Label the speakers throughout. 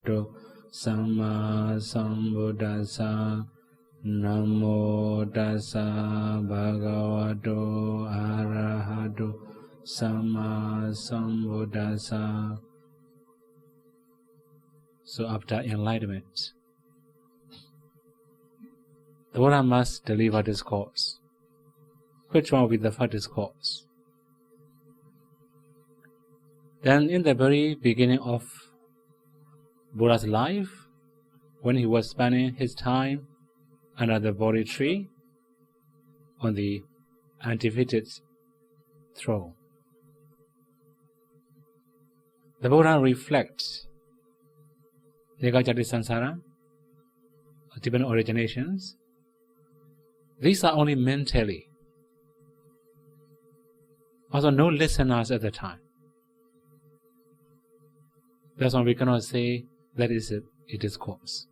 Speaker 1: Arahato Sama Sambuddhassa Namo Tassa Bhagavato Arahato Sama Sambuddhassa. So after enlightenment, the Buddha must deliver discourse. Which one will be the first discourse? Then in the very beginning of Buddha's life, when he was spending his time under the Bodhi tree on the undefeated throne, the Buddha reflects Nigajati Sansara, different originations. These are only mentally. Also, no listeners at the time. That's why we cannot say that is a discourse.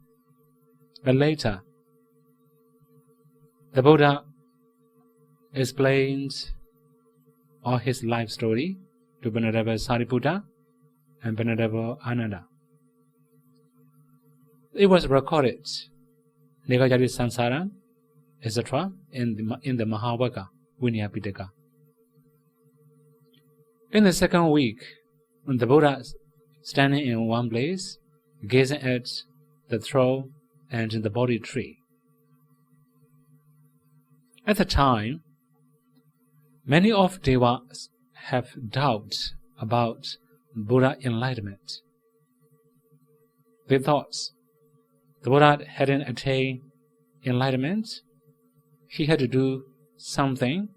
Speaker 1: But later, the Buddha explained all his life story to Venerable Sariputta and Venerable Ananda. It was recorded, Nigajati Sansara, etc., in the Mahavagga, Vinaya Pitaka. In the second week, the Buddha standing in one place, gazing at the throne and the Bodhi tree. At the time, many of Devas have doubts about Buddha enlightenment. They thought the Buddha hadn't attained enlightenment. He had to do something.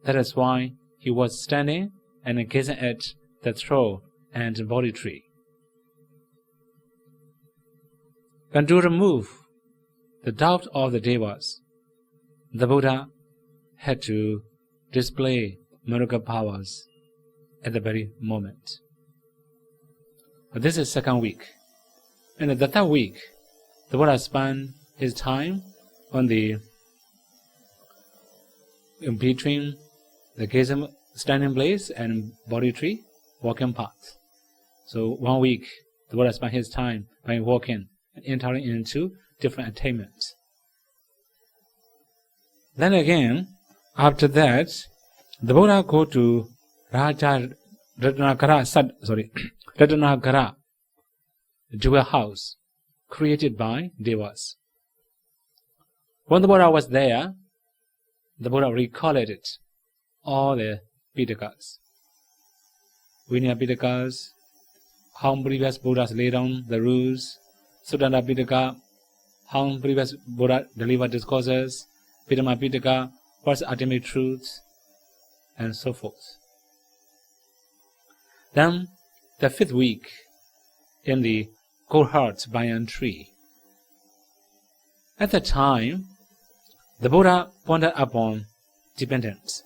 Speaker 1: That is why he was standing and gazing at the throne and the Bodhi tree. And to remove the doubt of the Devas, the Buddha had to display miracle powers at the very moment. But this is second week. And the third week, the Buddha spent his time on the in between the gazing standing place and Bodhi tree, walking path. So 1 week, the Buddha spent his time by walking and entering into different attainments. Then again, after that, the Buddha go to Raja Ratnakara jewel house created by Devas. When the Buddha was there, the Buddha recollected all the Pitakas, Vinaya Pitakas, how previous Buddhas laid down the rules, Suttanta Pitaka, how previous Buddha delivered discourses, Pitama Pitaka, what's the ultimate truth, and so forth. Then, the fifth week, in the Goldheart banyan tree. At the time, the Buddha pointed upon dependence.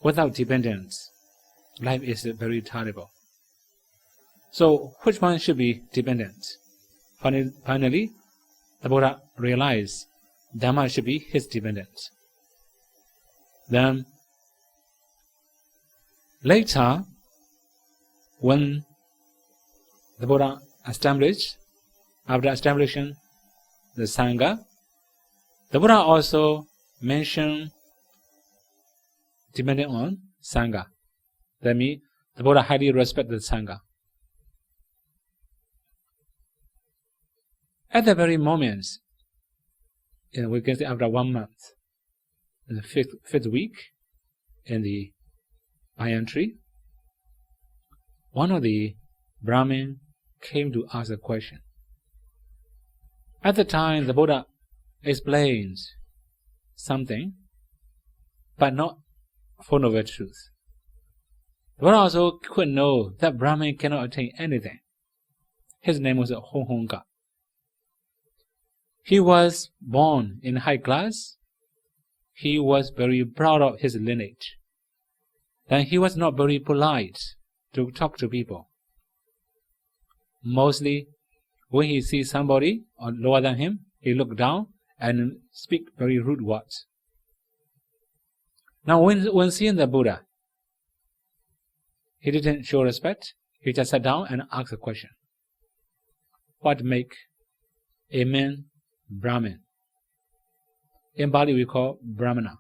Speaker 1: Without dependence, life is very terrible. So, which one should be dependent? Finally, the Buddha realized Dhamma should be his dependent. Then, later, when the Buddha after establishing the Sangha, the Buddha also mentioned depending on Sangha. That means the Buddha highly respected the Sangha. At the very moment, we can say after 1 month, in the fifth week, in the banyan tree, one of the Brahmin came to ask a question. At the time, the Buddha explained something, but not for novel truth. The Buddha also could know that Brahmin cannot attain anything. His name was Honghonga. He was born in high class. He was very proud of his lineage. Then he was not very polite to talk to people. Mostly, when he sees somebody lower than him, he look down and speak very rude words. Now, when seeing the Buddha, he didn't show respect. He just sat down and asked a question. what make a man Brahmin. In Bali we call Brahmana.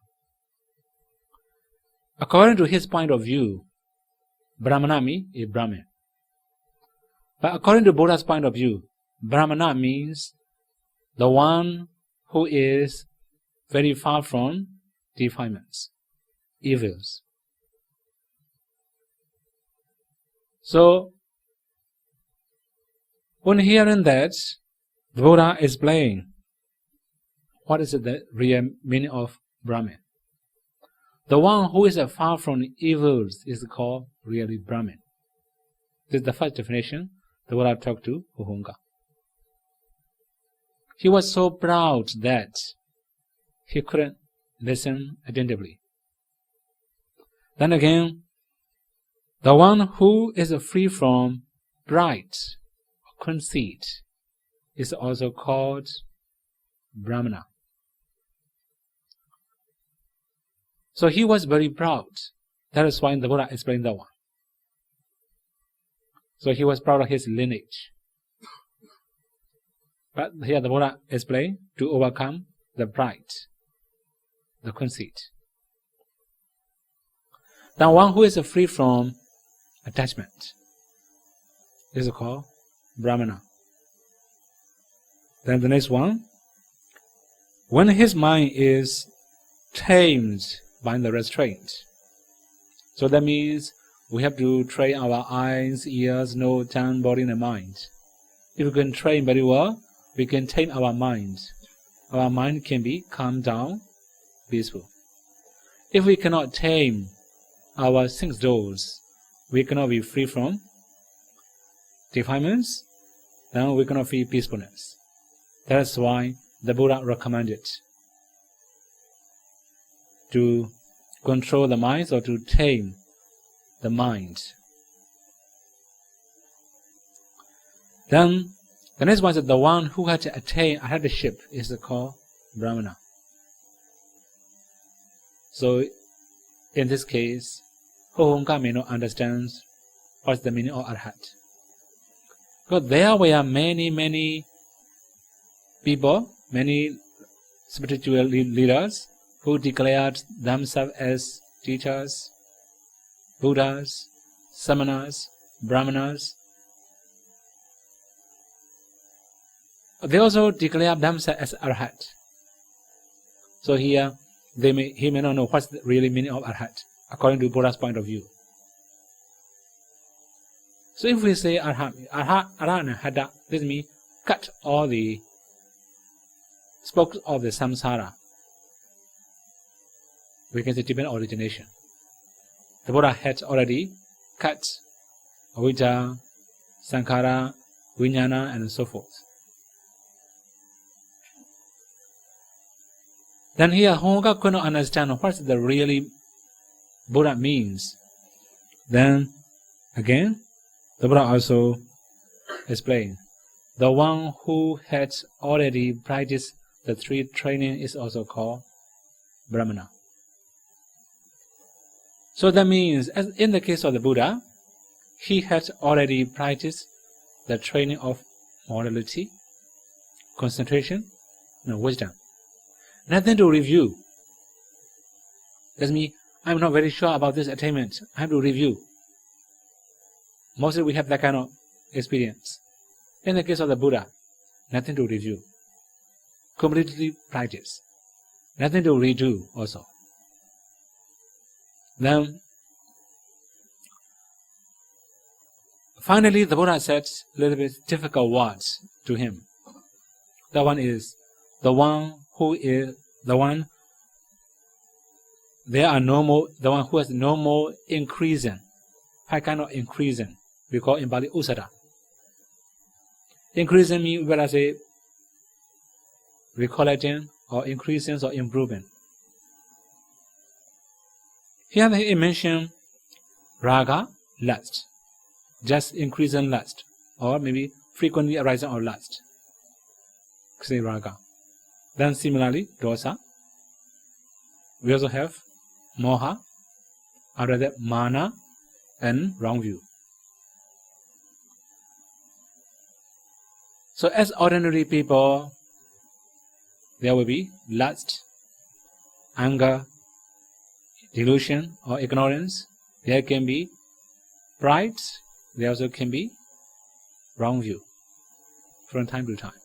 Speaker 1: According to his point of view, Brahmana means a Brahmin. But according to Buddha's point of view, Brahmana means the one who is very far from defilements, evils. So, when hearing that, the Buddha explained what is the real meaning of Brahmin. The one who is far from evils is called really Brahmin. This is the first definition the Buddha talked to Huhunga. He was so proud that he couldn't listen attentively. Then again, the one who is free from pride or conceit is also called Brahmana. So he was very proud. That is why the Buddha explained that one. So he was proud of his lineage. But here the Buddha explained to overcome the pride, the conceit. The one who is free from attachment is called Brahmana. Then the next one, when his mind is tamed by the restraint. So that means we have to train our eyes, ears, nose, tongue, body, and mind. If we can train very well, we can tame our mind. Our mind can be calmed down, peaceful. If we cannot tame our 6 doors, we cannot be free from defilements, then we cannot feel peacefulness. That's why the Buddha recommended to control the mind or to tame the mind. Then the next one is the one who had to attain arhatship is called Brahmana. So in this case, Hohonga may not understand what's the meaning of arhat. Because there were many people, many spiritual leaders who declared themselves as teachers, Buddhas, Samanas, Brahmanas. They also declared themselves as Arhat. So here, he may not know what's the really meaning of Arhat, according to Buddha's point of view. So if we say Arhat and Hata, this means cut all the spokes of the samsara. We can say different origination. The Buddha had already cut avijja, sankhara, vijnana, and so forth. Then here, Hohonga could not understand what the really Buddha means. Then again, the Buddha also explained, the one who had already practiced the 3 training is also called Brahmana. So that means, as in the case of the Buddha, he had already practiced the training of morality, concentration, and wisdom. Nothing to review. That means, I'm not very sure about this attainment. I have to review. Mostly we have that kind of experience. In the case of the Buddha, nothing to review. Completely practice. Nothing to redo also. Then, finally, the Buddha said a little bit difficult words to him. That one is, the one who is, the one, there are no more, the one who has no more increasing. High kind of increasing. We call in Bali Usada. Increasing means, when I say, recollecting, or increasing, or improving. Here he mentioned raga, lust, just increasing lust, or maybe frequently arising of lust. Say raga. Then similarly, dosa. We also have moha, or rather mana, and wrong view. So as ordinary people, there will be lust, anger, delusion or ignorance. There can be pride. There also can be wrong view from time to time.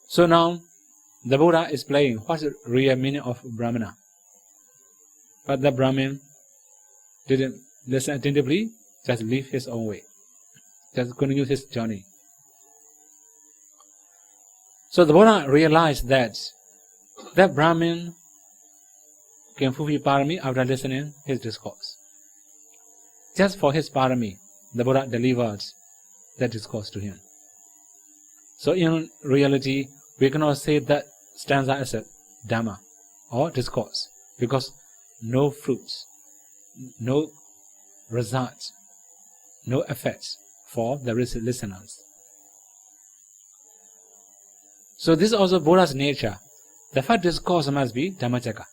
Speaker 1: So now the Buddha is explaining what's the real meaning of Brahmana. But the Brahmin didn't listen attentively, just live his own way, just continue his journey. So the Buddha realized that Brahmin can fulfill parami after listening his discourse. Just for his parami, the Buddha delivered that discourse to him. So in reality, we cannot say that stanza as a Dhamma or discourse, because no fruits, no results, no effects for the listeners. So this is also Buddha's nature. The first discourse must be Dhammacakka.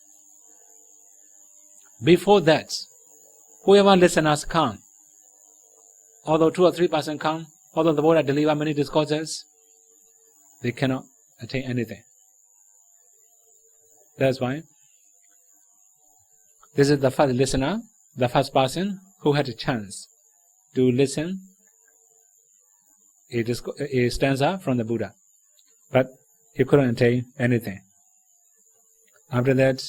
Speaker 1: Before that, whoever listeners come, although 2 or 3% come, although the Buddha deliver many discourses, they cannot attain anything. That's why this is the first listener, the first person who had a chance to listen a stanza from the Buddha, but he couldn't attain anything. After that,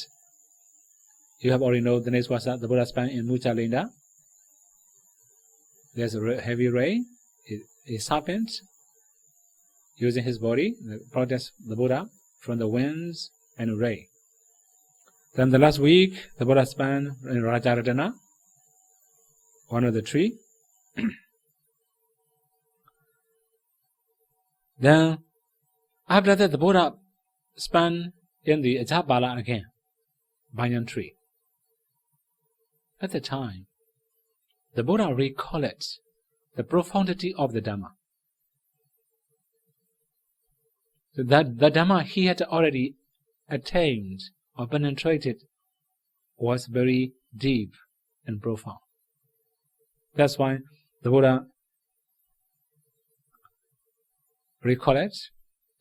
Speaker 1: you have already know the next Vassa, the Buddha spent in Muchalinda. There's a heavy rain, a serpent using his body protects the Buddha from the winds and rain. Then the last week, the Buddha spent in Rajaratana, one of the tree. Then, after that, the Buddha spent in the Ajapala again, banyan tree. At the time, the Buddha recalled the profundity of the Dhamma. So that the Dhamma he had already attained or penetrated was very deep and profound. That's why the Buddha recalled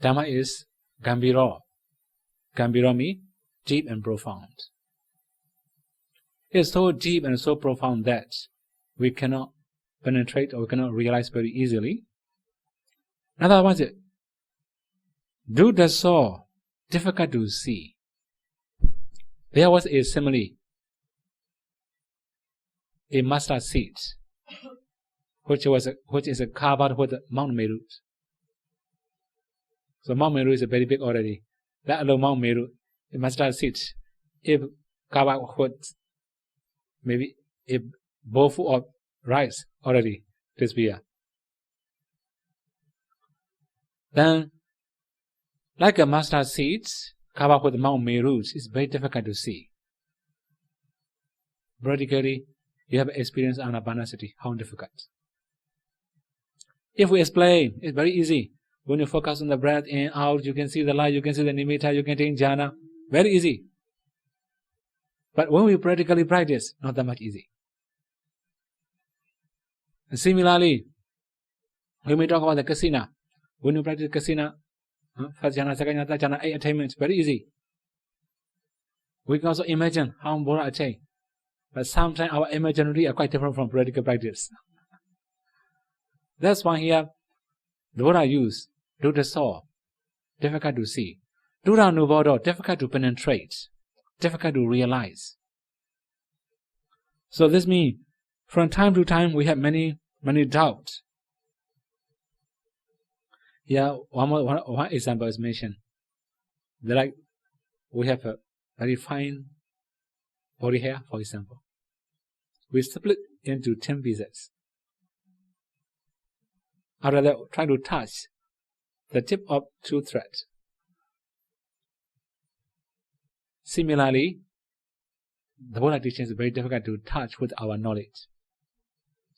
Speaker 1: Dhamma is Gambhira. Gambhira means deep and profound. It is so deep and so profound that we cannot penetrate or we cannot realize very easily. Another one is, do the saw difficult to see. There was a simile, a mustard seed, which is covered with Mount Meru. So Mount Meru is very big already. That alone Mount Meru, a mustard seed, if covered with maybe a bowl full of rice already this year. Then, like a mustard seed covered with Mount Meru, it's very difficult to see. Practically, you have experienced anapanasati, how difficult. If we explain, it's very easy. When you focus on the breath in, out, you can see the light, you can see the nimitta, you can take jhana. Very easy. But when we practically practice, not that much easy. And similarly, when we talk about the kasina, when you practice kasina, first jhana, second jhana, third jhana, 8 attainments, very easy. We can also imagine how Buddha attained. But sometimes our imaginary are quite different from practical practice. That's why here, the Buddha used Duddha saw, difficult to see. Duddha nubodo, difficult to penetrate, difficult to realize. So this means, from time to time, we have many doubts. Yeah, one example is mentioned. Like, we have a very fine body hair, for example. We split into 10 pieces. After that, try to touch the tip of 2 threads. Similarly, the Buddha teaching is very difficult to touch with our knowledge.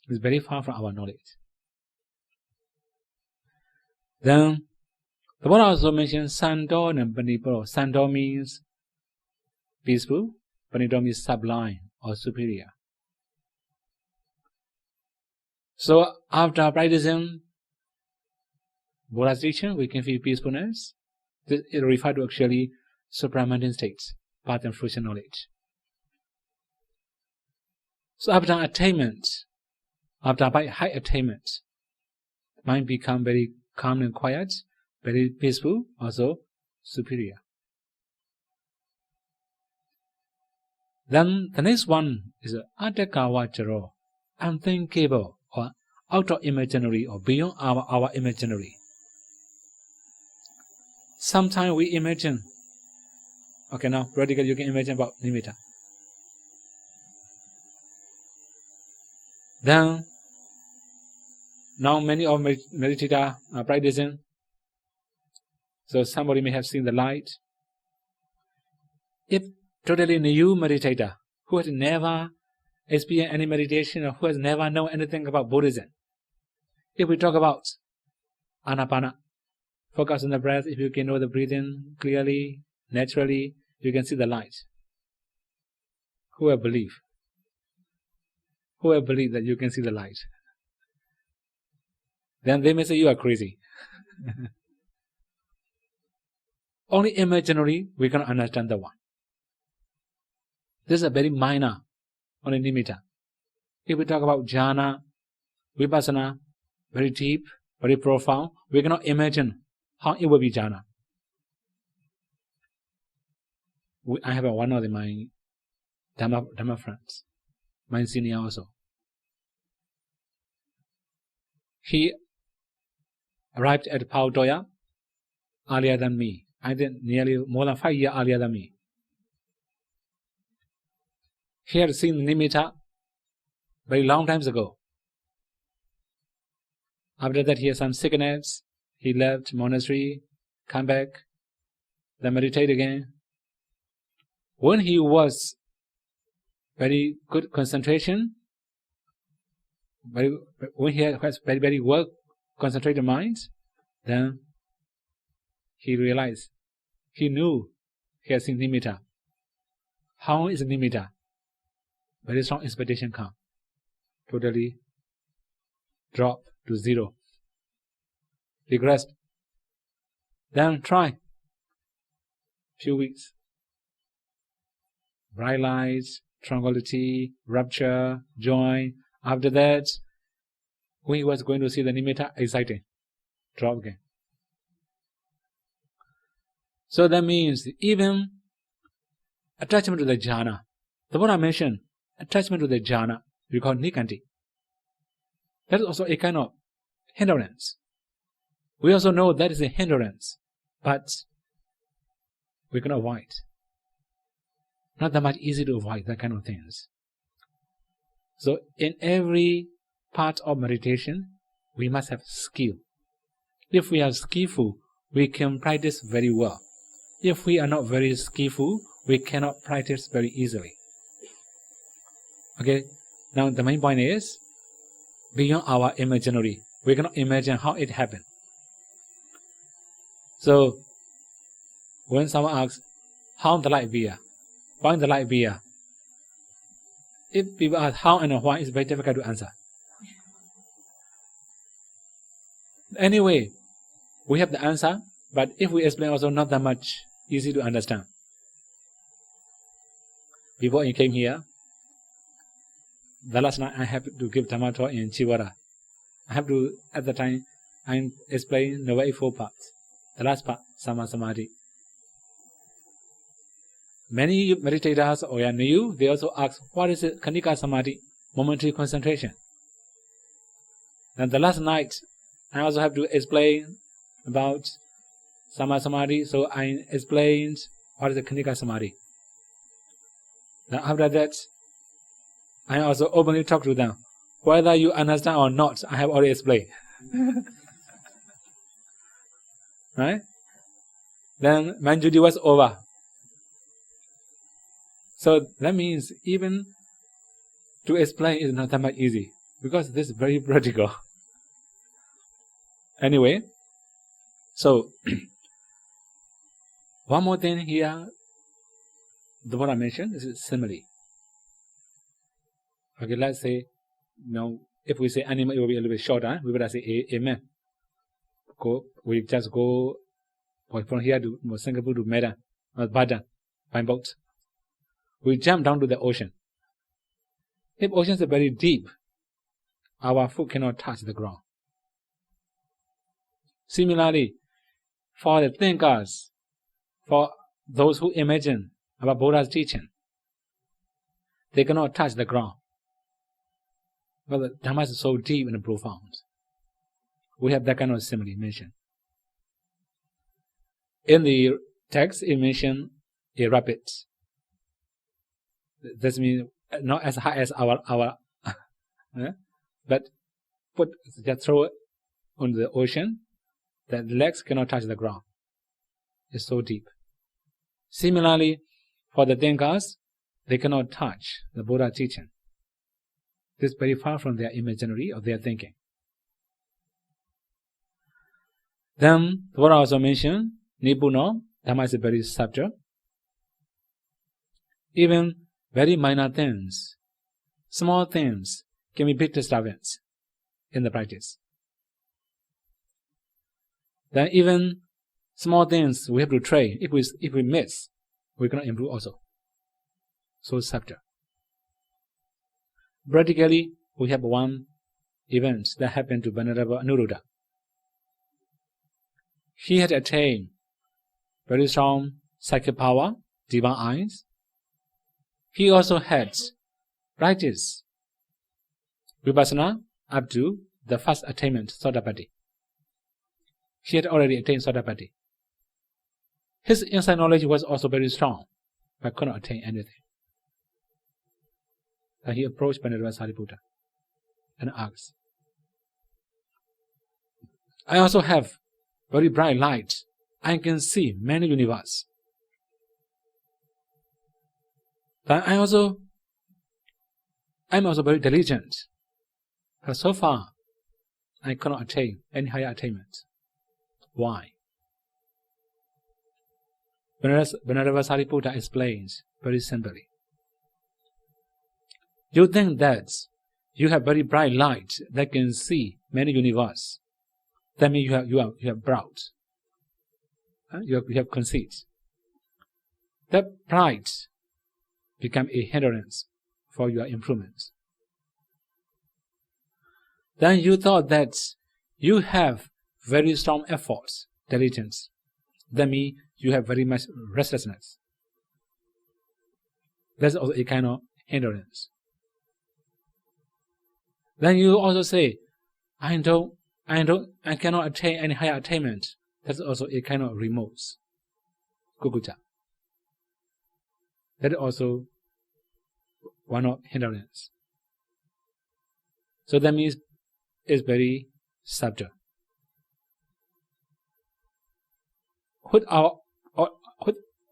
Speaker 1: It's very far from our knowledge. Then, the Buddha also mentioned Sando and Paniparo. Sando means peaceful, Paniparo means sublime or superior. So, after practicing Buddha's teaching, we can feel peacefulness. This is referred to actually supramundane states, path and fruition knowledge. So after attainment, after high attainment, mind become very calm and quiet, very peaceful, also superior. Then the next one is Atakawacharo, unthinkable, or out of imaginary, or beyond our imaginary. Sometimes we imagine. Okay, now practically you can imagine about nimitta. Then, now many of meditators are practicing. So somebody may have seen the light. If totally new meditator who has never experienced any meditation or who has never known anything about Buddhism, if we talk about anapana, focus on the breath, if you can know the breathing clearly, naturally, you can see the light. Who will believe? Who will believe that you can see the light? Then they may say you are crazy. Only imaginary we can understand the one. This is a very minor, only nimitta. If we talk about jhana, vipassana, very deep, very profound, we cannot imagine how it will be jhana. I have one of my Dhamma friends, my senior also. He arrived at Pautoya earlier than me. I think nearly more than 5 years earlier than me. He had seen nimitta very long times ago. After that, he had some sickness. He left monastery, come back, then meditate again. When he was very good concentration, when he has very well concentrated mind, then he realized, he knew he had seen nimitta. How is nimitta? Very strong expectation come. Totally drop to zero. Regress. Then try. Few weeks. Bright lights, tranquility, rapture, joy. After that, when he was going to see the nimitta, exciting. Drop again. So that means even attachment to the jhana. The one I mentioned, attachment to the jhana, we call nikanti. That is also a kind of hindrance. We also know that is a hindrance, but we can avoid. Not that much easy to avoid that kind of things. So in every part of meditation, we must have skill. If we are skillful, we can practice very well. If we are not very skillful, we cannot practice very easily. Okay, now the main point is, beyond our imaginary, we cannot imagine how it happened. So, when someone asks, how the light appear? Why the light appear? If people ask how and why, it's very difficult to answer. Anyway, we have the answer, but if we explain also not that much easy to understand. Before I came here, the last night I have to give Dhamma talk in Chivara. I have to, at the time, I explain the way 4 parts. The last part, Sama Samadhi. Many meditators or are new, they also ask, what is it? Khanika Samadhi, momentary concentration. Then the last night, I also have to explain about Sama Samadhi, so I explained what is the Khanika Samadhi. Then after that, I also openly talk to them. Whether you understand or not, I have already explained. Right? Then my duty was over. So that means even to explain is not that much easy, because this is very practical. Anyway, so one more thing here, the one I mentioned is simile. Okay, let's say, if we say animal, it will be a little bit shorter. We would say a man. we just go from here to Singapore to Medan or Badan by boat. We jump down to the ocean. If oceans are very deep, our foot cannot touch the ground. Similarly, for the thinkers, for those who imagine about Buddha's teaching, they cannot touch the ground. But the Dhamma is so deep and profound. We have that kind of simile mentioned. In the text, it mentioned a rabbit. That means not as high as our but just throw it on the ocean, the legs cannot touch the ground. It's so deep. Similarly, for the thinkers, they cannot touch the Buddha teaching. This is very far from their imaginary or their thinking. Then, the Buddha also mentioned, Nibbuna, Dhamma is very subtle. Even very minor things, small things, can be big disturbance in the practice. Then even small things we have to train. If we miss, we cannot improve also. So subtle. Practically, we have one event that happened to Venerable Anuruddha. He had attained very strong psychic power, divine eyes. He also had practiced Vipassana up to the first attainment, Sotapatti. He had already attained Sotapatti. His inside knowledge was also very strong, but could not attain anything. And he approached Venerable Sariputta and asked, I also have very bright light. I can see many universes. But I'm also very diligent. But so far, I cannot attain any higher attainment. Why? Venerable Sariputta explains very simply. You think that you have very bright light that can see many universes. That means you have proud. You have conceit. That pride becomes a hindrance for your improvement. Then you thought that you have very strong efforts, diligence. That means you have very much restlessness. That's also a kind of hindrance. Then you also say, I cannot attain any higher attainment. That's also a kind of remorse. Kukucha. That is also one of hindrance. So that means it's very subtle.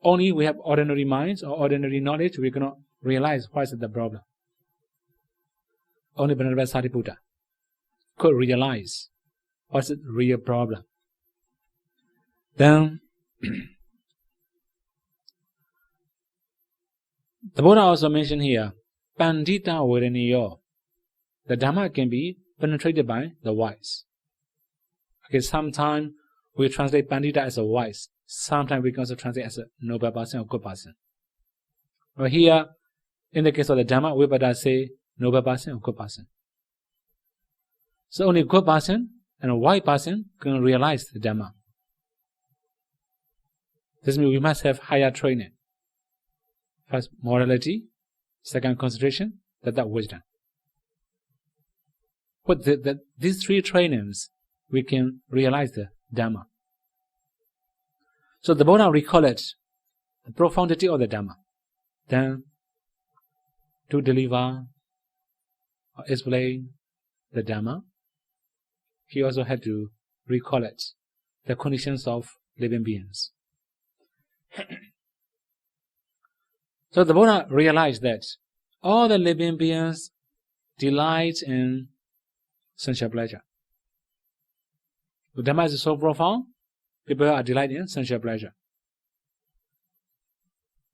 Speaker 1: Only we have ordinary minds or ordinary knowledge, we cannot realize what is the problem. Only Venerable Sariputta could realize what's the real problem. Then the Buddha also mentioned here, Pandita Vedaniyo. The Dhamma can be penetrated by the wise. Okay, sometimes we translate Pandita as a wise. Sometimes we can also translate as a noble person or good person. But here, in the case of the Dhamma, we better say noble person or good person. So only a good person and a wise person can realize the Dhamma. This means we must have higher training. First, morality. Second, concentration. Third, wisdom. With these three trainings, we can realize the Dhamma. So the Buddha recalled the profundity of the Dhamma. Then, to deliver or explain the Dhamma, he also had to recall the conditions of living beings. So the Buddha realized that all the living beings delight in sensual pleasure. The Dhamma is so profound, people are delighting in sensual pleasure.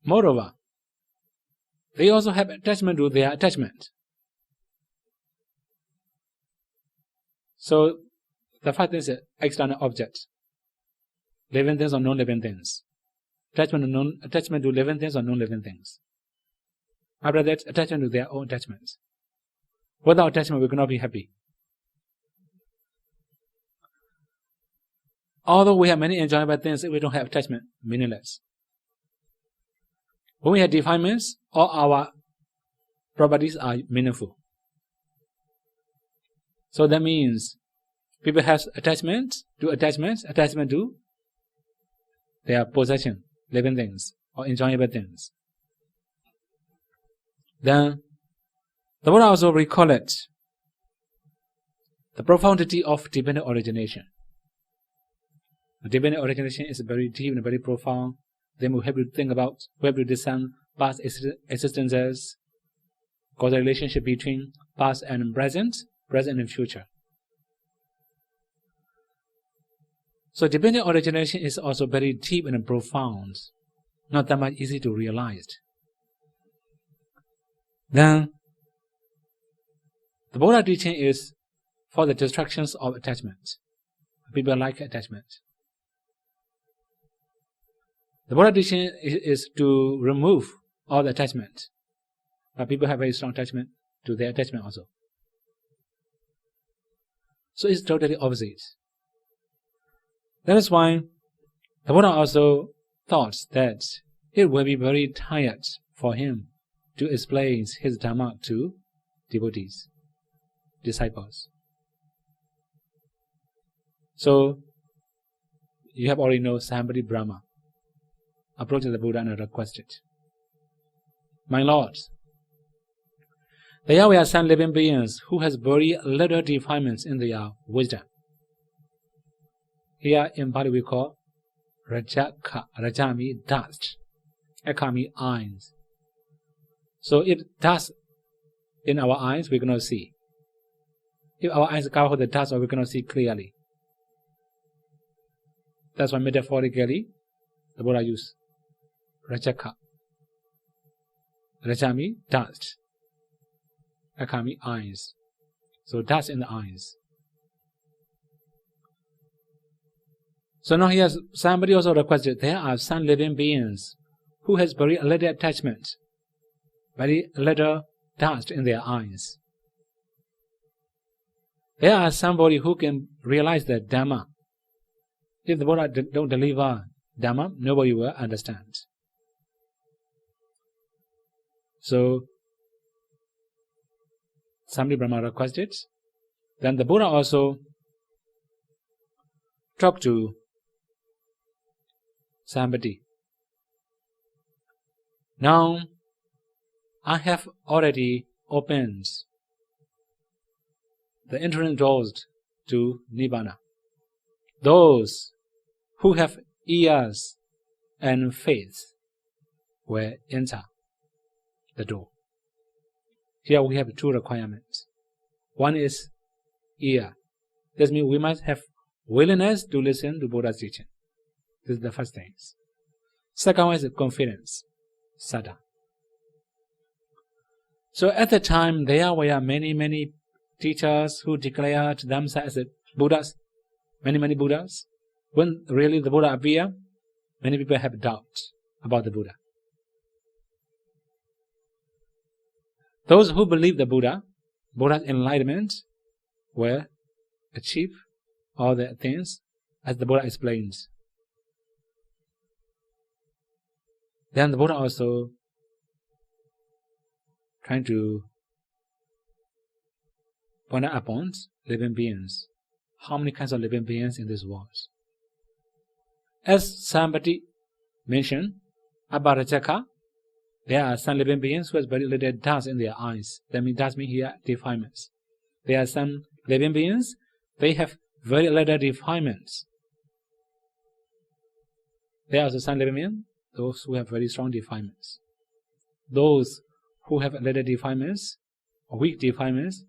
Speaker 1: Moreover, they also have attachment to their attachment. So The first thing is external objects, living things or non-living things. Attachment to living things or non-living things. After that, attachment to their own attachments. Without attachment, we cannot be happy. Although we have many enjoyable things, if we don't have attachment, meaningless. When we have defilements, all our properties are meaningful. So that means people have attachment to their possession, living things, or enjoyable things. Then, the Buddha also recalled the profundity of dependent origination. Dependent origination is very deep and very profound. Then we have to think about, we have to discern past existences, causal relationship between past and present and future. So dependent origination is also very deep and profound, not that much easy to realize. Then, the Buddha teaching is for the destructions of attachment. People like attachment. The Buddha teaching is to remove all the attachment. But people have very strong attachment to their attachment also. So it's totally opposite. That is why the Buddha also thought that it will be very tired for him to explain his Dhamma to devotees, disciples. So, you have already know somebody Brahma approached the Buddha and requested, "My Lord, there we are some living beings who has very little defilements in their wisdom. Here in Pali we call Rajami dust, Ekami eyes. So if dust in our eyes, we cannot see. If our eyes cover with the dust, we cannot see clearly. That's why metaphorically the Buddha used Rajaka, Rajami dust, Ekami eyes. So dust in the eyes. So now here somebody also requested, there are some living beings who has very little attachment, very little dust in their eyes. There are somebody who can realize the Dhamma. If the Buddha don't deliver Dhamma, nobody will understand. So, somebody Brahma requested. Then the Buddha also talked to somebody. Now, I have already opened the entrance doors to Nibbana. Those who have ears and faith will enter the door. Here we have two requirements. One is ear. This means we must have willingness to listen to Buddha's teaching. This is the first thing. Second one is confidence, saddha. So at the time, there were many teachers who declared themselves as Buddhas, many Buddhas. When really the Buddha appeared, many people have doubts about the Buddha. Those who believe the Buddha's enlightenment will achieve all the things as the Buddha explains. Then the Buddha also trying to point out upon living beings. How many kinds of living beings in this world? As somebody mentioned about Rajaka, there are some living beings who have very little dust in their eyes. That means dust means here defilements. There are some living beings, they have very little defilements. There are also some living beings, those who have very strong defilements. Those who have little defilements or weak defilements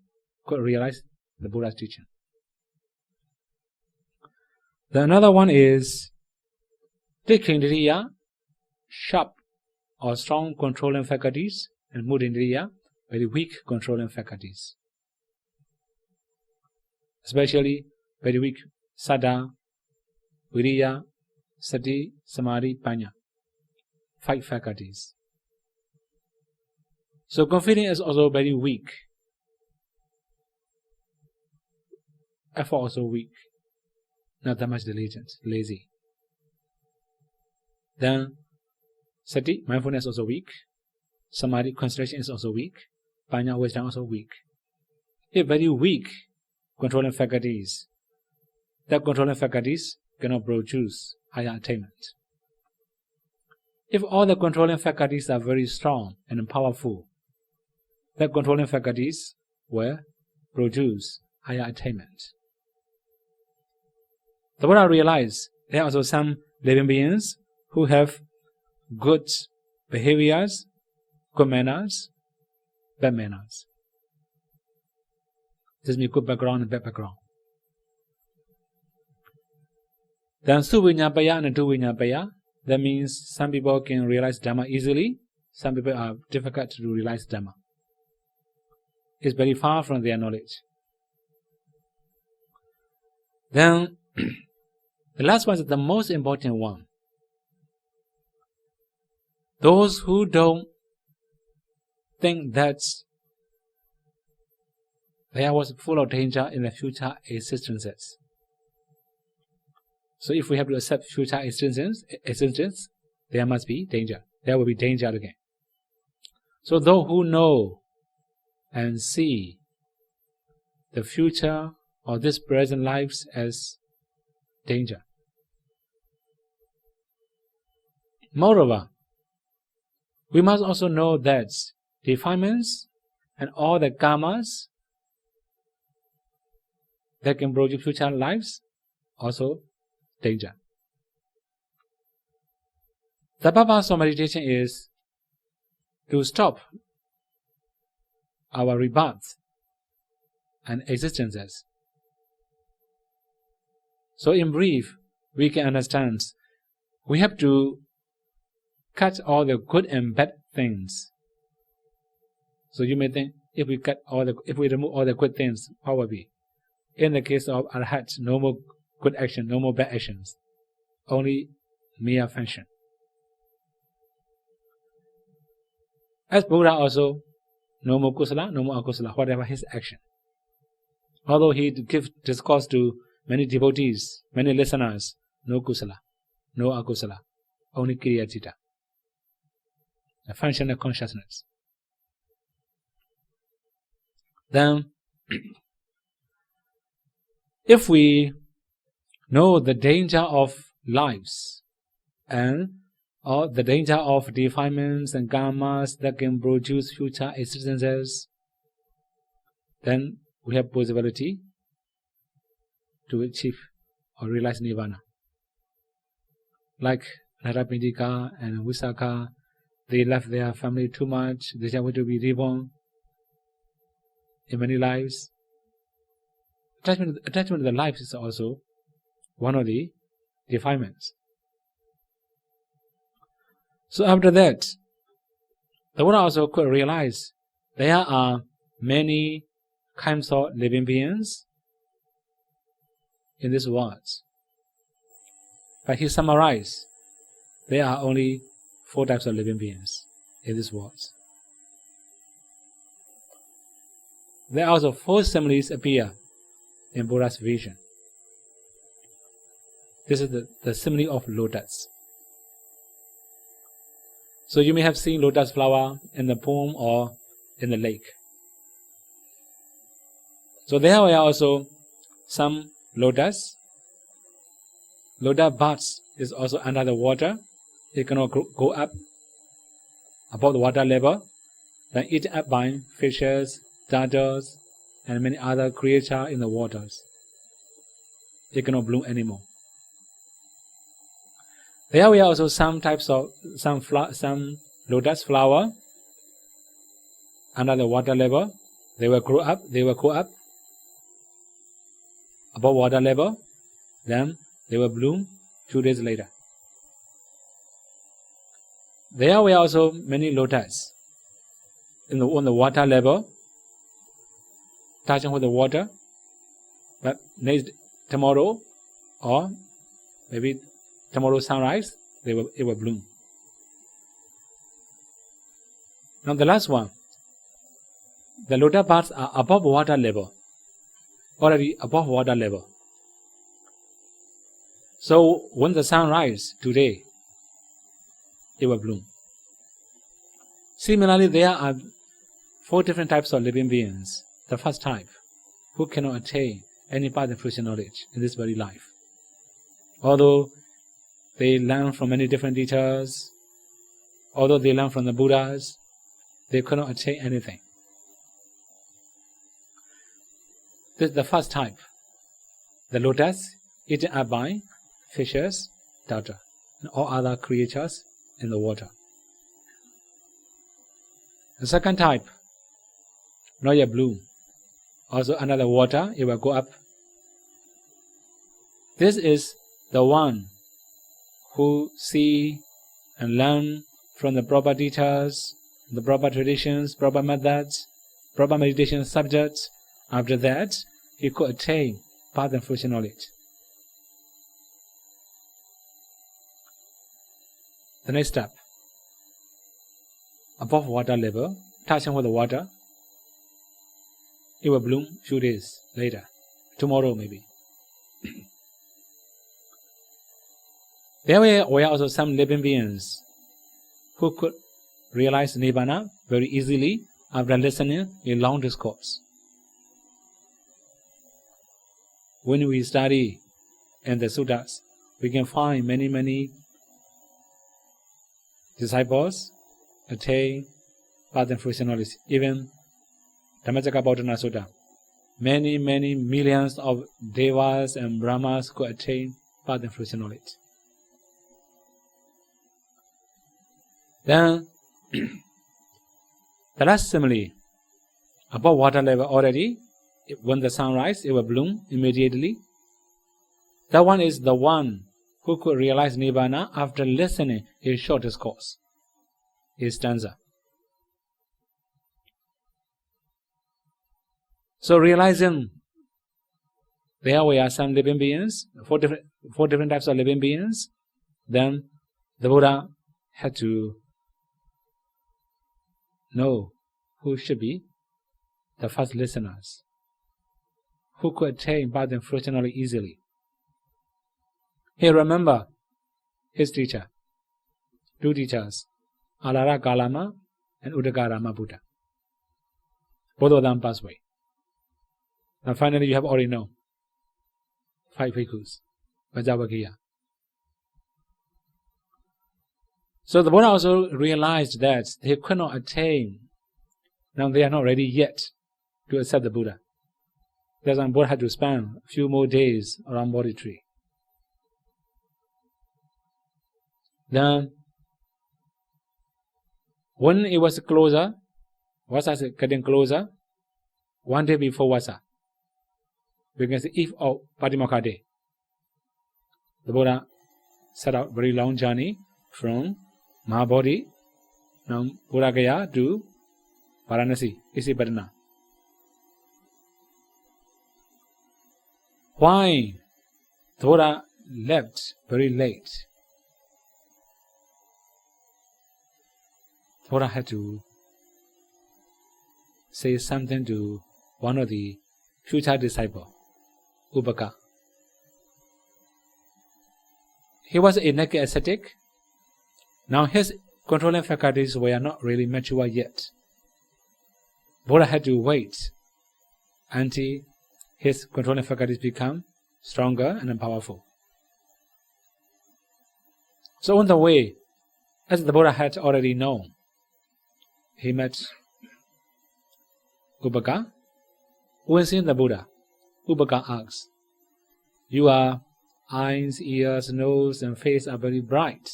Speaker 1: could realize the Buddha's teaching. The another one is Tikkhindriya, sharp or strong controlling faculties, and Mudindriya, very weak controlling faculties. Especially very weak. Saddha, Viriya, Sati, Samadhi, Panya. 5 faculties. So confidence is also very weak. Effort also weak. Not that much diligent, lazy. Then Sati, mindfulness also weak. Samadhi, concentration is also weak. Panya, wisdom also weak. If very weak controlling faculties, that controlling faculties cannot produce higher attainment. If all the controlling faculties are very strong and powerful, that controlling faculties will produce higher attainment. The Buddha realized there are also some living beings who have good behaviors, good manners, bad manners. This means good background and bad background. Then Suvinyapaya and Duvinyapaya, that means some people can realize Dhamma easily, some people are difficult to realize Dhamma. It's very far from their knowledge. Then the last one is the most important one. Those who don't think that there was full of danger in the future existences. So if we have to accept future existence, there must be danger. There will be danger again. So those who know and see the future or this present lives as danger. Moreover, we must also know that defilements and all the karmas that can produce future lives also danger. The purpose of meditation is to stop our rebirth and existences. So in brief, we can understand we have to cut all the good and bad things. So you may think if we remove all the good things, what will be? In the case of Arhat, no more good action, no more bad actions, only mere function. As Buddha also, no more kusala, no more akusala, whatever his action. Although he gives discourse to many devotees, many listeners, no kusala, no akusala, only kriya citta, a functional consciousness. Then, if we know the danger of lives and or the danger of defilements and karmas that can produce future existences, then we have possibility to achieve or realize nirvana. Like Narapindika and Vissaka, they left their family too much, they just want to be reborn in many lives. Attachment to the life is also one of the defilements. So after that, the Buddha also could realize there are many kinds of living beings in this world. But he summarized, there are only 4 types of living beings in this world. There are also 4 similes appear in Buddha's vision. This is the simile of lotus. So you may have seen lotus flower in the pond or in the lake. So there are also some lotus. Lotus buds is also under the water. It cannot go up above the water level, then eaten up by fishes, turtles, and many other creatures in the waters. It cannot bloom anymore. There are also some types of some lotus flower under the water level. They will grow up above water level, then they will bloom 2 days later. There were also many lotus on the water level, touching with the water, but next tomorrow, or maybe tomorrow sunrise, it will bloom. Now the last one, the lotus buds are above water level, already above water level. So when the sun rises today, it will bloom. Similarly, there are 4 different types of living beings. The first type, who cannot attain any path and fruition knowledge in this very life. Although they learn from many different teachers, although they learn from the Buddhas, they cannot attain anything. This is the first type. The lotus eaten up by fishes, turtle, and all other creatures in the water. The second type, not yet bloom. Also under the water, it will go up. This is the one who see and learn from the proper teachers, the proper traditions, proper methods, proper meditation subjects. After that, he could attain path and fruition knowledge. The next step, above water level, touching with the water, it will bloom a few days later, tomorrow maybe. There were also some living beings who could realize Nibbana very easily after listening a long discourse. When we study in the suttas, we can find many disciples attain path and fruition knowledge. Even Dhammacakkappavattana Sutta, many millions of devas and brahmas could attain path and fruition knowledge. Then the last simile, above water level already, when the sun rises, it will bloom immediately. That one is the one who could realize Nibbana after listening a short discourse, a stanza. So realizing there were some living beings, four different types of living beings, then the Buddha had to know who should be the first listeners, who could attain path and fruition knowledge easily. He remembered his teacher, 2 teachers, Alara Kalama and Udagarama Buddha. Both of them passed away. And finally, you have already known 5 bhikkhus, Vajjavakkiya. So the Buddha also realized that they could not attain. Now they are not ready yet to accept the Buddha. That's why the Buddha had to spend a few more days around Bodhi tree. Then, when it was closer, Vassa is getting closer, one day before Vassa, we can say eve of Patimokkha day, the Buddha set out a very long journey from Mahabodhi, from Buddhagaya to Varanasi, Isipatana. Why the Buddha left very late? The Buddha had to say something to one of the future disciples, Ubaka. He was a naked ascetic. Now his controlling faculties were not really mature yet. Buddha had to wait until his controlling faculties become stronger and powerful. So on the way, as the Buddha had already known, he met Ubaka. When seeing the Buddha, Ubaka asks, "Your eyes, ears, nose, and face are very bright.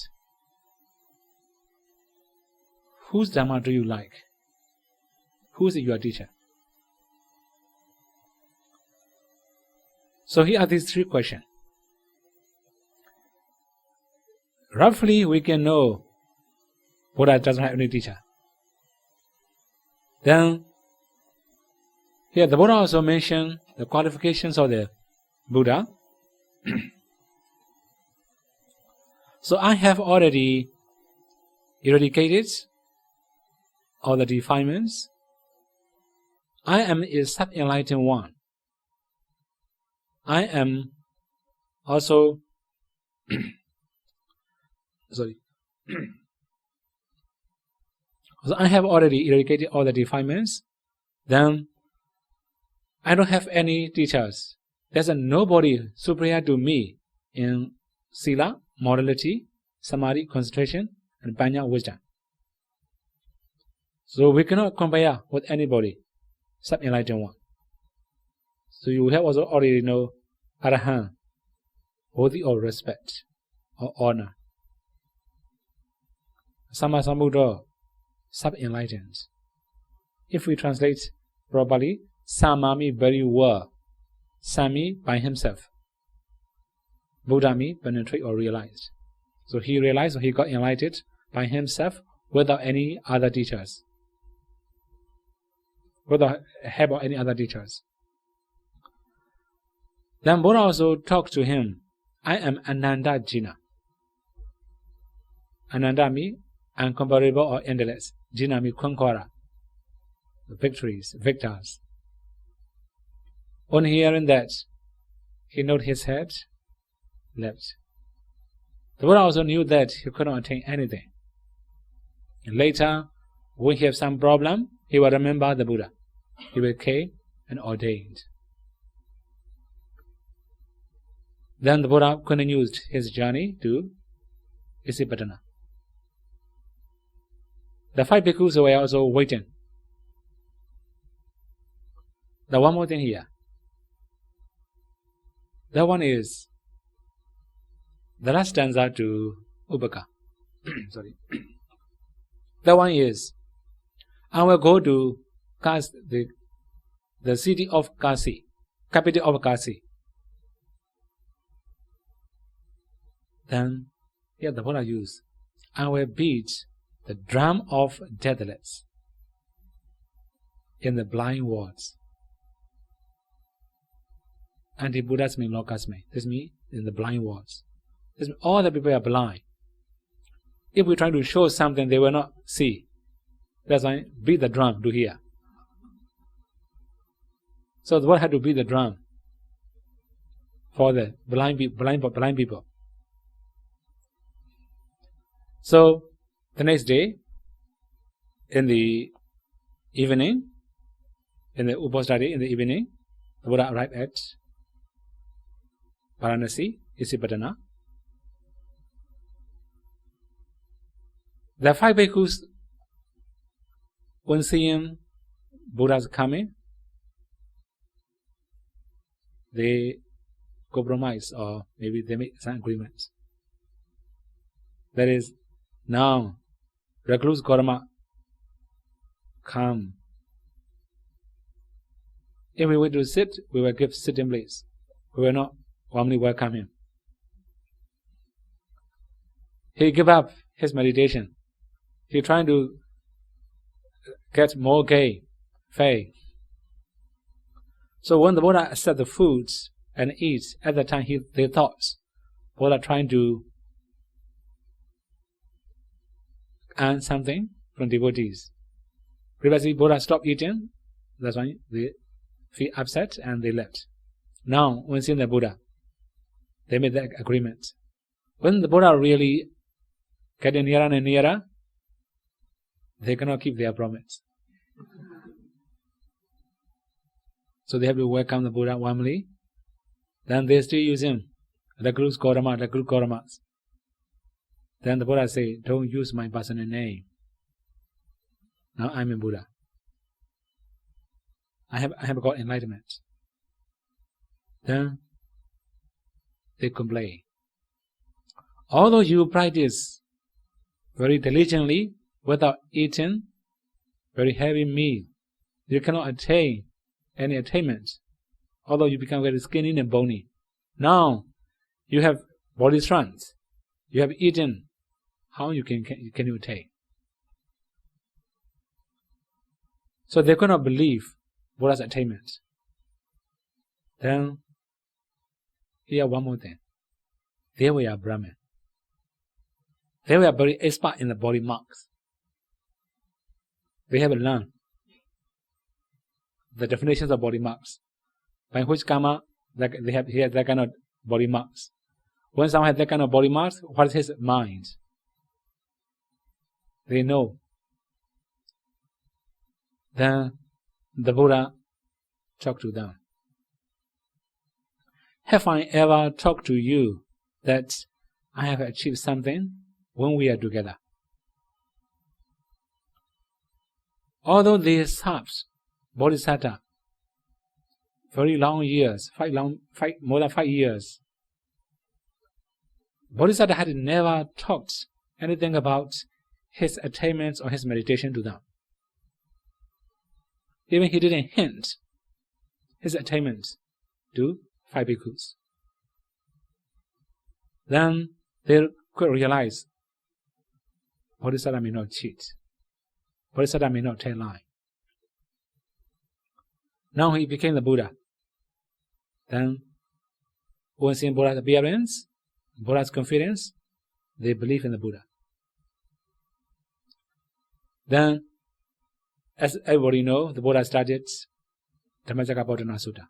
Speaker 1: Whose Dhamma do you like? Who is your teacher?" So here are these 3 questions. Roughly, we can know Buddha doesn't have any teacher. Then, here the Buddha also mentioned the qualifications of the Buddha. So I have already eradicated all the defilements. I am a sub-enlightened one. I am also sorry. So I have already eradicated all the defilements. Then I don't have any teachers. There's nobody superior to me in sila, morality, samadhi, concentration, and panya, wisdom. So we cannot compare with anybody, sub-enlightened one. So you have also already know Arahant, worthy of respect or honor. Sama Sambuddha, sub-enlightened. If we translate properly, Sama means very well. Sami by himself. Buddha means penetrate or realized. So he realized, or he got enlightened by himself without any other teachers. Without help of any other teachers. Then Buddha also talked to him. I am Ananda Jina. Ananda means incomparable or endless. Jina means conqueror. Victories, victors. On hearing that, he nodded his head, left. The Buddha also knew that he could not attain anything. And later, when he had some problem, he will remember the Buddha. He became and ordained. Then the Buddha continued his journey to Isipatana. The 5 bhikkhus were also waiting. The one more thing here. That one is the last stanza to Upaka. Sorry. That one is, I will go to the city of Kasi, capital of Kasi. Then, here the Buddha used, I will beat the drum of deathless in the blind words. Anti-Buddhas mean lokas mean. This means in the blind words. This means all the people are blind. If we try to show something they will not see, that's why beat the drum to hear. So the Buddha had to beat the drum for the blind people. So the next day, in the evening, in the Upastadi in the evening, the Buddha arrived at Varanasi, Isipatana. The 5 bhikkhus, when seeing Buddha's coming, they compromise or maybe they make some agreements. That is, now, recluse Karma, come. If we were to sit, we will give sitting place. We will not warmly welcome him. He gave up his meditation. He trying to get more gay, fey. So when the Buddha accept the foods and eats, at that time they thought Buddha trying to earn something from devotees. Previously Buddha stopped eating, that's why they feel upset and they left. Now when seeing the Buddha, they made that agreement. When the Buddha really getting nearer and nearer, they cannot keep their promise. So they have to welcome the Buddha warmly. Then they still use him. Recluse Gauramas. Then the Buddha say, don't use my personal name. Now I'm a Buddha. I have got enlightenment. Then they complain. Although you practice very diligently without eating very heavy meal, you cannot attain any attainment. Although you become very skinny and bony. Now you have body strength. You have eaten. How you can you attain? So they cannot believe Buddha's attainment. Then Here one more thing. They were Brahmin. They were very expert in the body marks. They have learned the definitions of body marks. By which karma they have here that kind of body marks. When someone has that kind of body marks, what is his mind? They know. Then the Buddha talked to them. Have I ever talked to you that I have achieved something when we are together? Although they served Bodhisattva very long years, more than 5 years, Bodhisattva had never talked anything about his attainments or his meditation to them. Even he didn't hint his attainments to 5 bhikkhus. Then they could realize Bodhisattva may not cheat. Bodhisattva may not tell lie. Now he became the Buddha. Then, when seeing Buddha's appearance, Buddha's confidence, they believe in the Buddha. Then, as everybody knows, the Buddha started Dhammacakkappavattana Sutta.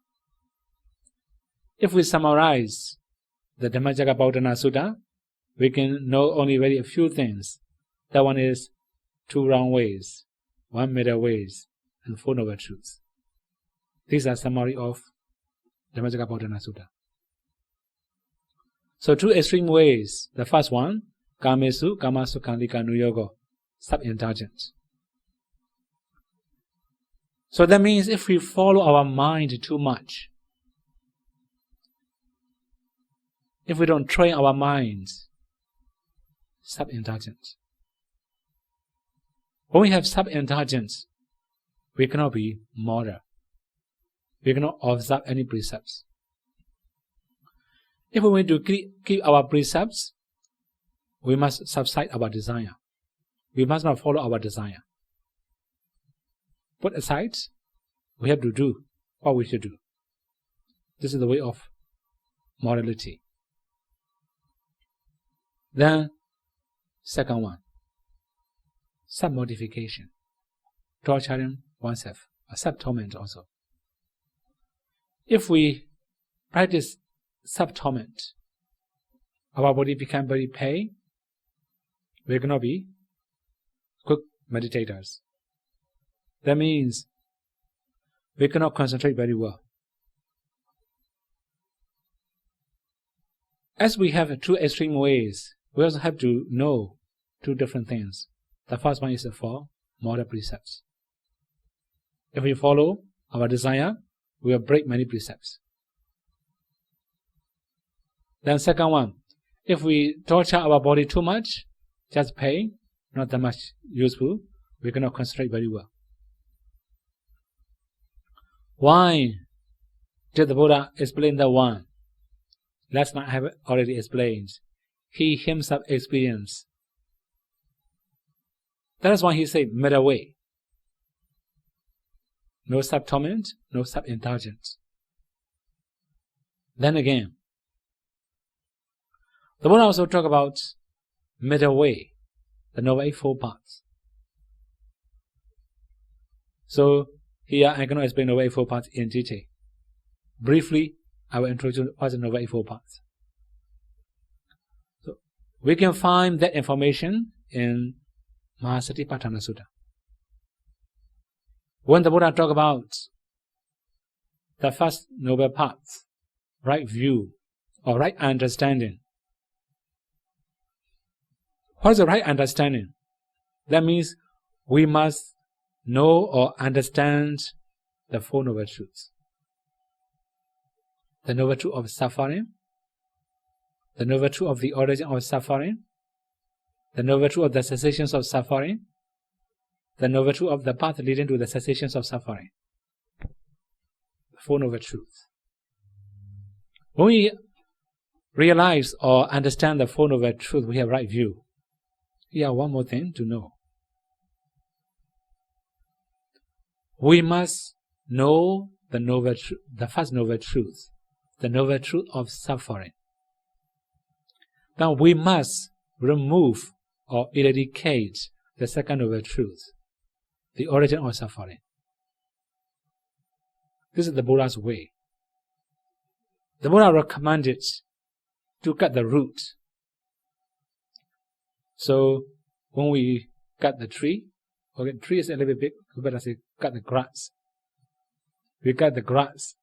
Speaker 1: If we summarize the Dhammacakkappavattana Sutta, we can know only very few things. That one is 2 wrong ways, 1 middle ways, and 4 noble truths. These are summary of Dhammacakkappavattana Sutta. So 2 extreme ways. The first one, Kamesu, Kamasukhandika Nuyogo, sub-indulgent. So that means if we follow our mind too much, if we don't train our minds, sub-indulgent. When we have sub-indulgence, we cannot be moral. We cannot observe any precepts. If we want to keep our precepts, we must subside our desire. We must not follow our desire. Put aside, we have to do what we should do. This is the way of morality. Then, second one, sub-mortification, torturing oneself, a sub-torment also. If we practice sub-torment, our body becomes very pain, we cannot be good meditators. That means we cannot concentrate very well. As we have 2 extreme ways, we also have to know 2 different things. The first one is the 4 moral precepts. If we follow our desire, we will break many precepts. Then second one, if we torture our body too much, just pain, not that much useful, we cannot concentrate very well. Why did the Buddha explain the one? Last night I have already explained. He himself experienced. That is why he said middle way. No sub-torment, no sub-indulgence. Then again, the Buddha also talk about middle way, the Noble Eightfold Paths. So here I cannot explain Noble Eightfold Paths in detail. Briefly, I will introduce what the Noble Eightfold Paths. So we can find that information in Mahasatipatthana Sutta. When the Buddha talk about the first noble path, right view or right understanding. What is the right understanding? That means we must know or understand the 4 noble truths. The noble truth of suffering, the noble truth of the origin of suffering, the noble truth of the cessations of suffering, the noble truth of the path leading to the cessations of suffering. The 4 noble truths. When we realize or understand the 4 noble truths, we have right view. Here, one more thing to know. We must know the first noble truth. the noble truth of suffering. Now we must remove or eradicate the second noble truth, the origin of suffering. This is the Buddha's way. The Buddha recommended to cut the root. So when we cut the tree, okay, the tree is a little bit big, we better say cut the grass. We cut the grass.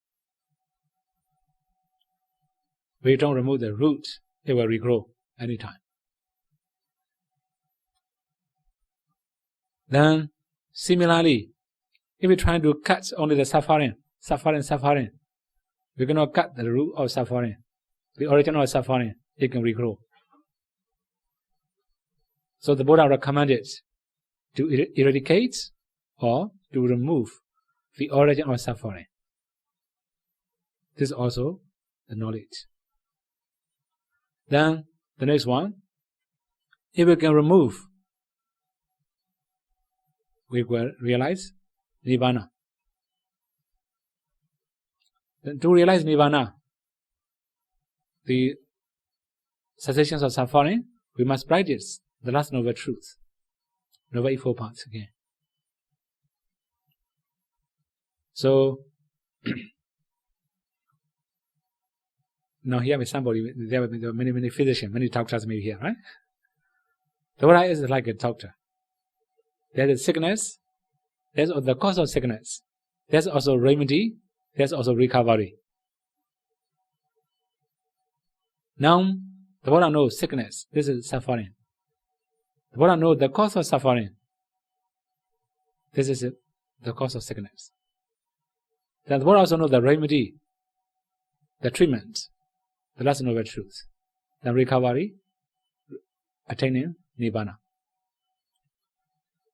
Speaker 1: We don't remove the root, it will regrow anytime. Then, similarly, if we try to cut only the suffering, we're going to cut the root of suffering, the origin of suffering, it can regrow. So the Buddha recommended to eradicate or to remove the origin of suffering. This is also the knowledge. Then the next one, if we can remove, we will realize Nibbana. Then to realize Nibbana, the cessation of suffering, we must practice the last noble truth, noble eightfold paths again. So now here with somebody, there are many physicians, many doctors maybe here, right? The Buddha is like a doctor. There is sickness, there's the cause of sickness, there's also remedy, there's also recovery. Now, the Buddha knows sickness, this is suffering. The Buddha knows the cause of suffering, this is the cause of sickness. Then the Buddha also knows the remedy, the treatment, the last noble truth, the recovery, attaining Nibbana.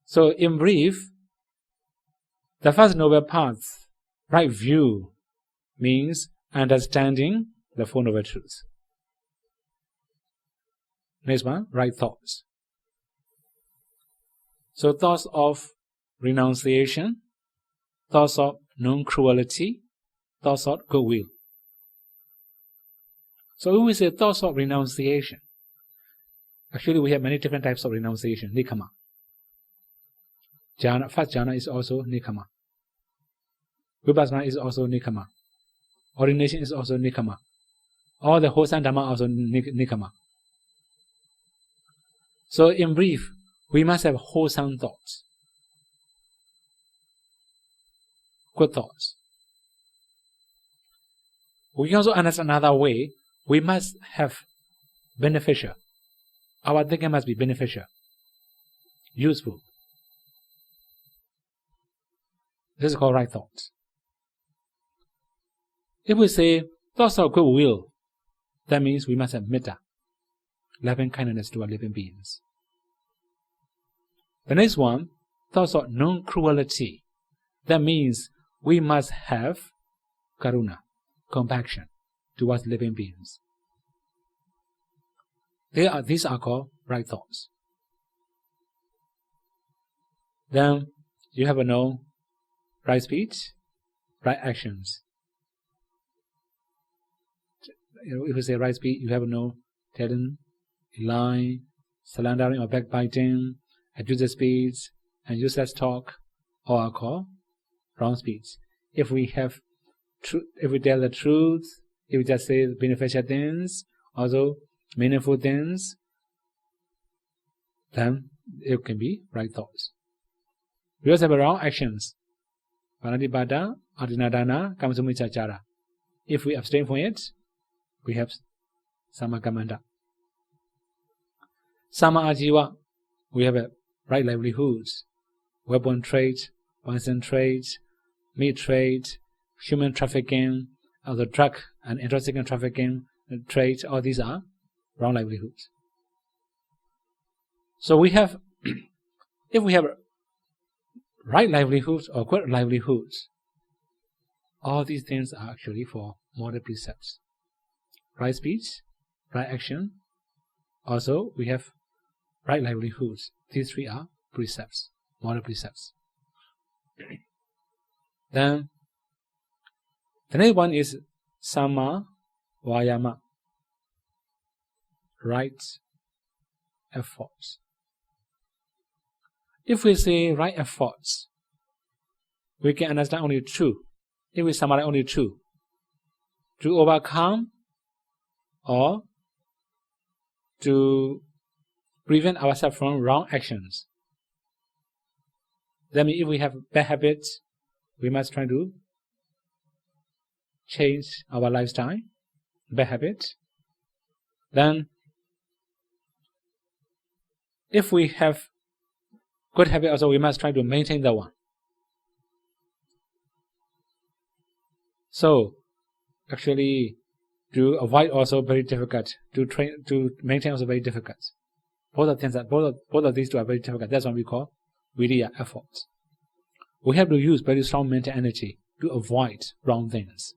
Speaker 1: So in brief, the first noble path, right view, means understanding the Four Noble Truths. Next one, right thoughts. So thoughts of renunciation, thoughts of non-cruelty, thoughts of goodwill. So when we say thoughts of renunciation, actually we have many different types of renunciation, nikama. Jhana, first jhana is also nikama. Vipassana is also nikama. Ordination is also nikama. All the wholesome dhamma are also nikama. So in brief, we must have wholesome thoughts, good thoughts. We can also understand another way, we must have beneficial. Our thinking must be beneficial, useful. This is called right thoughts. If we say thoughts of goodwill, that means we must have metta, loving kindness to our living beings. The next one, thoughts of non-cruelty. That means we must have karuna, compassion towards living beings. These are called right thoughts. Then you have right speech, right actions. If you say right speech, you have telling, lying, slandering or backbiting, abusive speech, and useless talk, all are called wrong speech. If we tell the truth, if we just say beneficial things, also meaningful things, then it can be right thoughts. We also have wrong actions. Panatipata, adinadana, kamasumichachara. If we abstain from it, we have samakamanta. Sama ajiva, we have a right livelihoods, weapon trade, poison trade, meat trade, human trafficking, other drug and intoxicant trafficking trade. All these are wrong livelihoods. So we have, if we have right livelihoods or good livelihoods, all these things are actually for moral precepts. Right speech, right action. Also, we have right livelihoods. These three are precepts, moral precepts. Then, the next one is Sama Vayama, right efforts. If we say right efforts, we can understand only two. If we summarize only two, to overcome or to prevent ourselves from wrong actions. That means if we have bad habits, we must try to change our lifestyle, bad habits. Then, if we have good habit also, we must try to maintain that one. So, actually, to avoid also very difficult. To maintain also very difficult. Both of these two are very difficult. That's what we call viriya, efforts. We have to use very strong mental energy to avoid wrong things.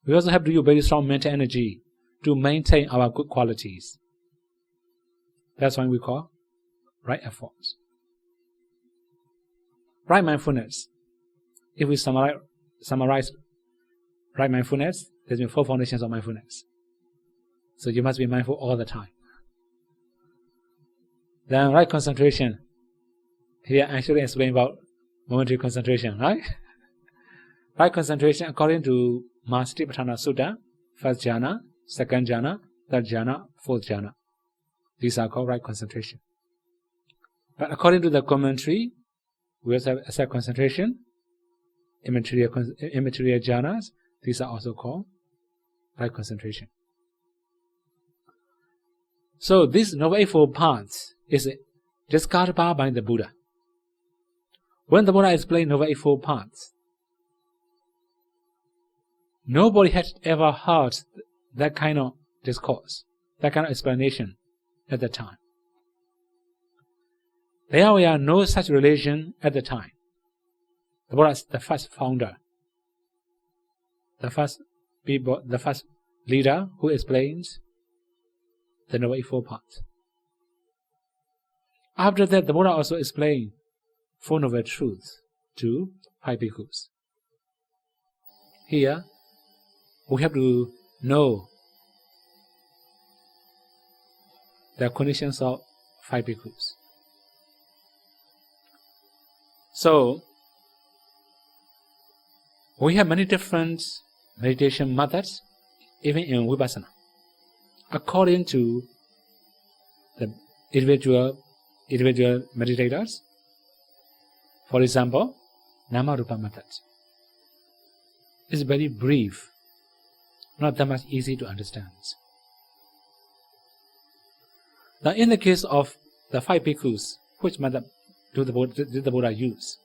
Speaker 1: We also have to use very strong mental energy to maintain our good qualities. That's what we call right efforts. Right mindfulness. If we summarize right mindfulness, there's been 4 foundations of mindfulness. So you must be mindful all the time. Then right concentration. Here I should explain about momentary concentration, right? Right concentration according to Satipatthana Sutta, first jhana, second jhana, third jhana, fourth jhana. These are called right concentration. But according to the commentary, we also have asset concentration, immaterial jhanas. These are also called right concentration. So this Noble Eightfold Path is discovered by the Buddha. When the Buddha explained Noble Eightfold Path, nobody had ever heard that kind of discourse, that kind of explanation at the time. There were no such religion at the time. The Buddha is the first founder, the first leader who explains the Noble Eightfold Path. After that, the Buddha also explained Four Noble Truths to 5 bhikkhus. Here, we have to know the conditions of 5 bhikkhus. So, we have many different meditation methods, even in Vipassana, according to the individual meditators. For example, Nama-Rupa method is very brief, not that much easy to understand. Now, in the case of the 5 bhikkhus, which method did the Buddha use?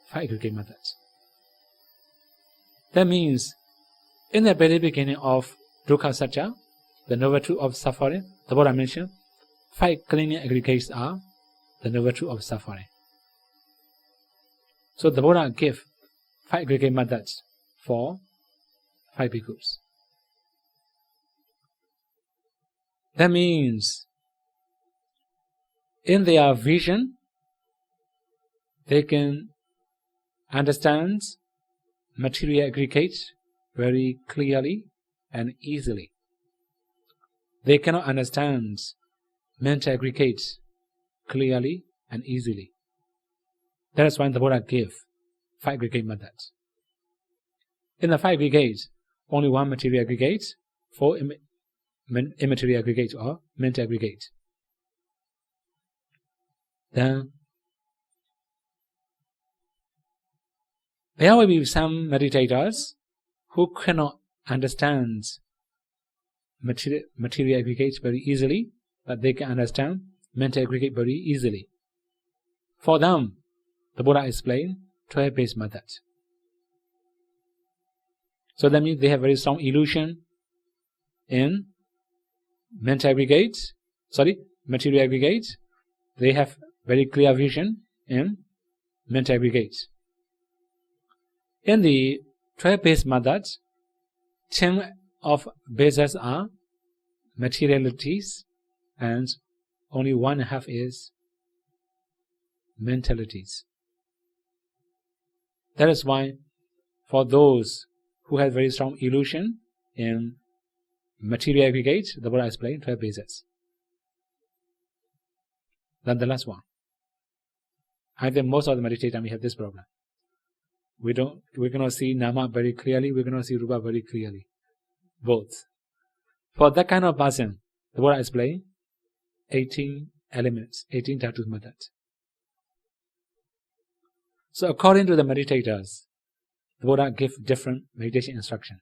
Speaker 1: 5 aggregate methods. That means, in the very beginning of Dukkha Satya, the Noble Truth of suffering, the Buddha mentioned 5 clinging aggregates are the Noble Truth of suffering. So the Buddha gave 5 aggregate methods for 5 bhikkhus. That means, in their vision, they can understand material aggregates very clearly and easily. They cannot understand mental aggregates clearly and easily. That is why the Buddha gave 5 aggregate methods. In the 5 aggregates, only 1 material aggregate, 4 immaterial aggregates or mental aggregates. Then there will be some meditators who cannot understand material aggregates very easily, but they can understand mental aggregate very easily. For them, the Buddha explained 12-base method. So that means they have very strong illusion in material aggregates. They have very clear vision in mental aggregates. In the 12-base method, 10 of bases are materialities and only 1.5 is mentalities. That is why for those who has very strong illusion in material aggregate, the Buddha explained 12 bases. Then the last one. I think most of the meditators we have this problem. We cannot see Nama very clearly, we cannot see Rupa very clearly. Both. For that kind of person, the Buddha explained 18 elements, 18 tattoo methods. So according to the meditators, the Buddha gave different meditation instruction.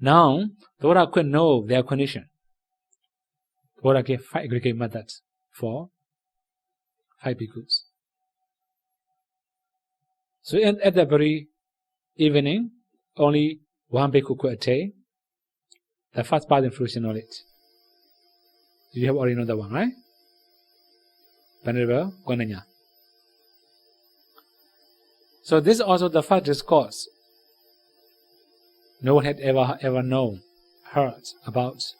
Speaker 1: Now, the Buddha could know their condition. The Buddha gave 5 aggregate methods for 5 bhikkhus. So at the very evening, only 1 bhikkhu could attain the first part in fruition knowledge. You have already know that one, right? Venerable Konanya. So this is also the first discourse. No one had ever known, heard about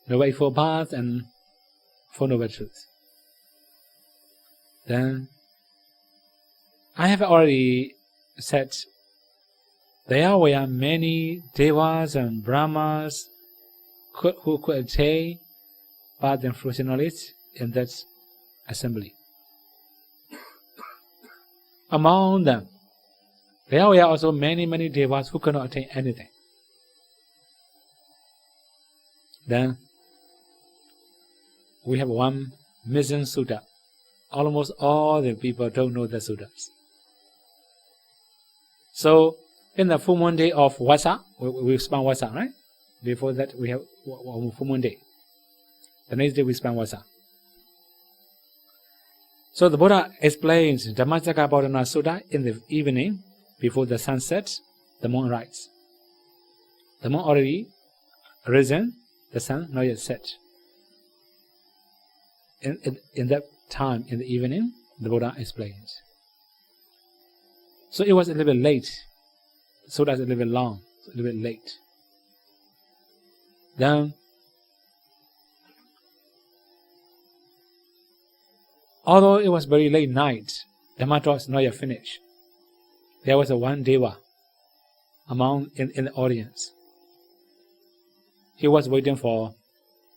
Speaker 1: Noble Eightfold Path and Four Noble Truths. Then I have already said there were many devas and brahmas who could attain path and fruition knowledge in that assembly. Among them, there were also many devas who could not attain anything. Then we have one missing sutta. Almost all the people don't know the suttas. So in the full moon day of Vassa, we spend Vassa, right? Before that we have full moon day. The next day we spend Vassa. So the Buddha explains Dhammacakkappavattana Sutta in the evening before the sun sets, the moon rises. The moon already risen, the sun not yet set. In that time, in the evening, the Buddha explains. So it was a little bit late. So that's a little bit long, a little bit late. Then, although it was very late night, the Dhamma talk was not yet finished. There was a one deva in the audience. He was waiting for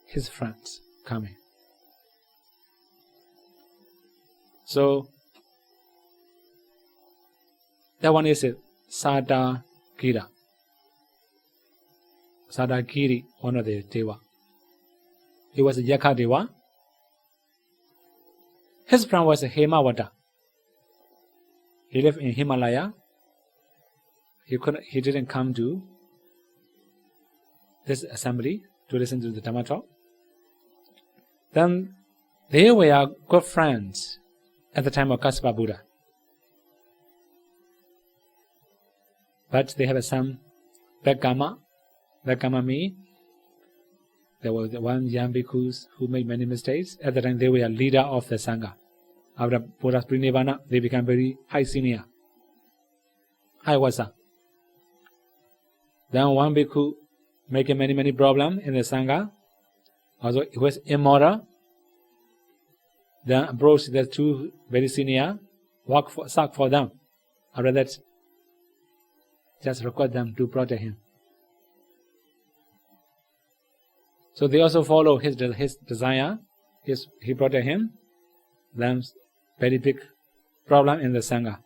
Speaker 1: his friends coming. So that one is it, Sadagiri, one of the deva. He was a Yakha deva. His friend was a Hemavata. He lived in Himalaya. He didn't come to this assembly to listen to the Dhamma talk. Then they were good friends at the time of Kassapa Buddha. But they have a son, Bekkama. Bekkama means there was one young bhikkhus who made many mistakes. At the time they were a leader of the Sangha. After Buddha's Prinivana, they became very high senior, high Vassa. Then one bhikkhu making many problems in the Sangha. Also he was immoral. Then approached the two very senior, sought for them. After that, just request them to protect him. So they also follow his desire. He protect him. Then very big problem in the Sangha.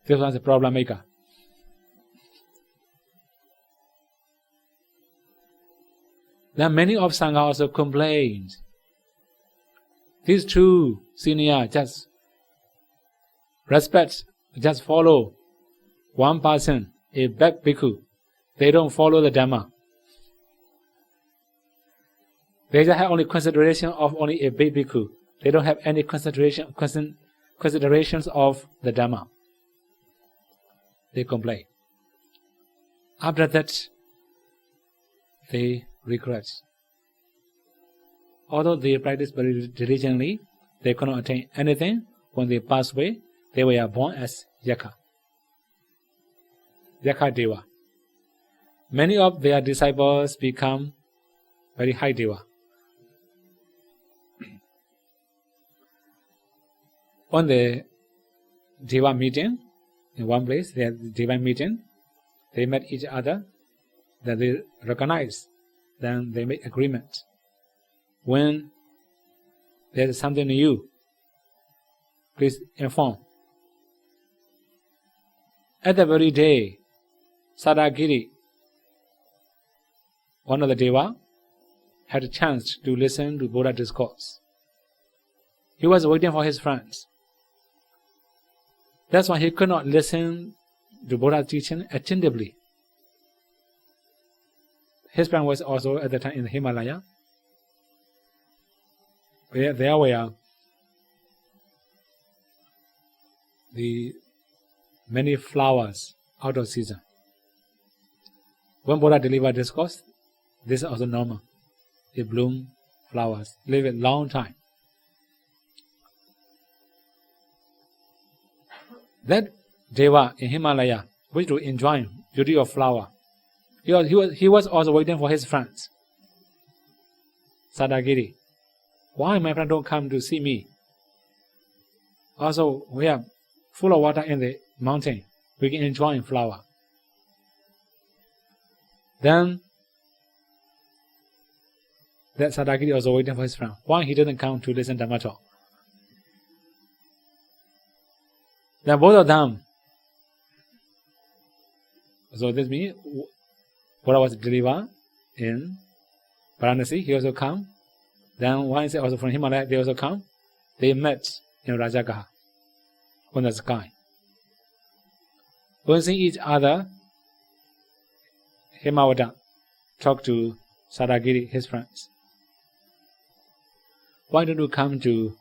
Speaker 1: This was a problem maker. Then many of Sangha also complained. These two senior just respect, just follow one person, a back bhikkhu. They don't follow the Dhamma. They just have only consideration of only a big bhikkhu. They don't have any considerations of the Dhamma. They complain. After that, they regret. Although they practice very diligently, they cannot attain anything. When they pass away, they were born as Yakha Deva. Many of their disciples become very high Deva. On the Deva meeting, in one place. They had the divine meeting. They met each other. Then they recognize. Then they make agreement. When there is something new, please inform. At the very day, Sadagiri, one of the Deva, had a chance to listen to Buddha discourse. He was waiting for his friends. That's why he could not listen to Buddha's teaching attentively. His friend was also at the time in the Himalaya. There were the many flowers out of season. When Buddha delivered discourse, this is also normal. They bloom flowers, live a long time. That Deva in Himalaya, which to enjoy beauty of flower, he was also waiting for his friends. Sadagiri, why my friend don't come to see me? Also, we are full of water in the mountain. We can enjoy flower. Then that Sadagiri also waiting for his friend. Why he didn't come to listen to Dhamma talk? Then both of them. So this means Buddha was delivered in Varanasi. He also come. Then one is also from Himalaya. They also come. They met in Rajagaha on the sky. When seeing each other, Himawata talked to Sadagiri, his friends. Why don't you come to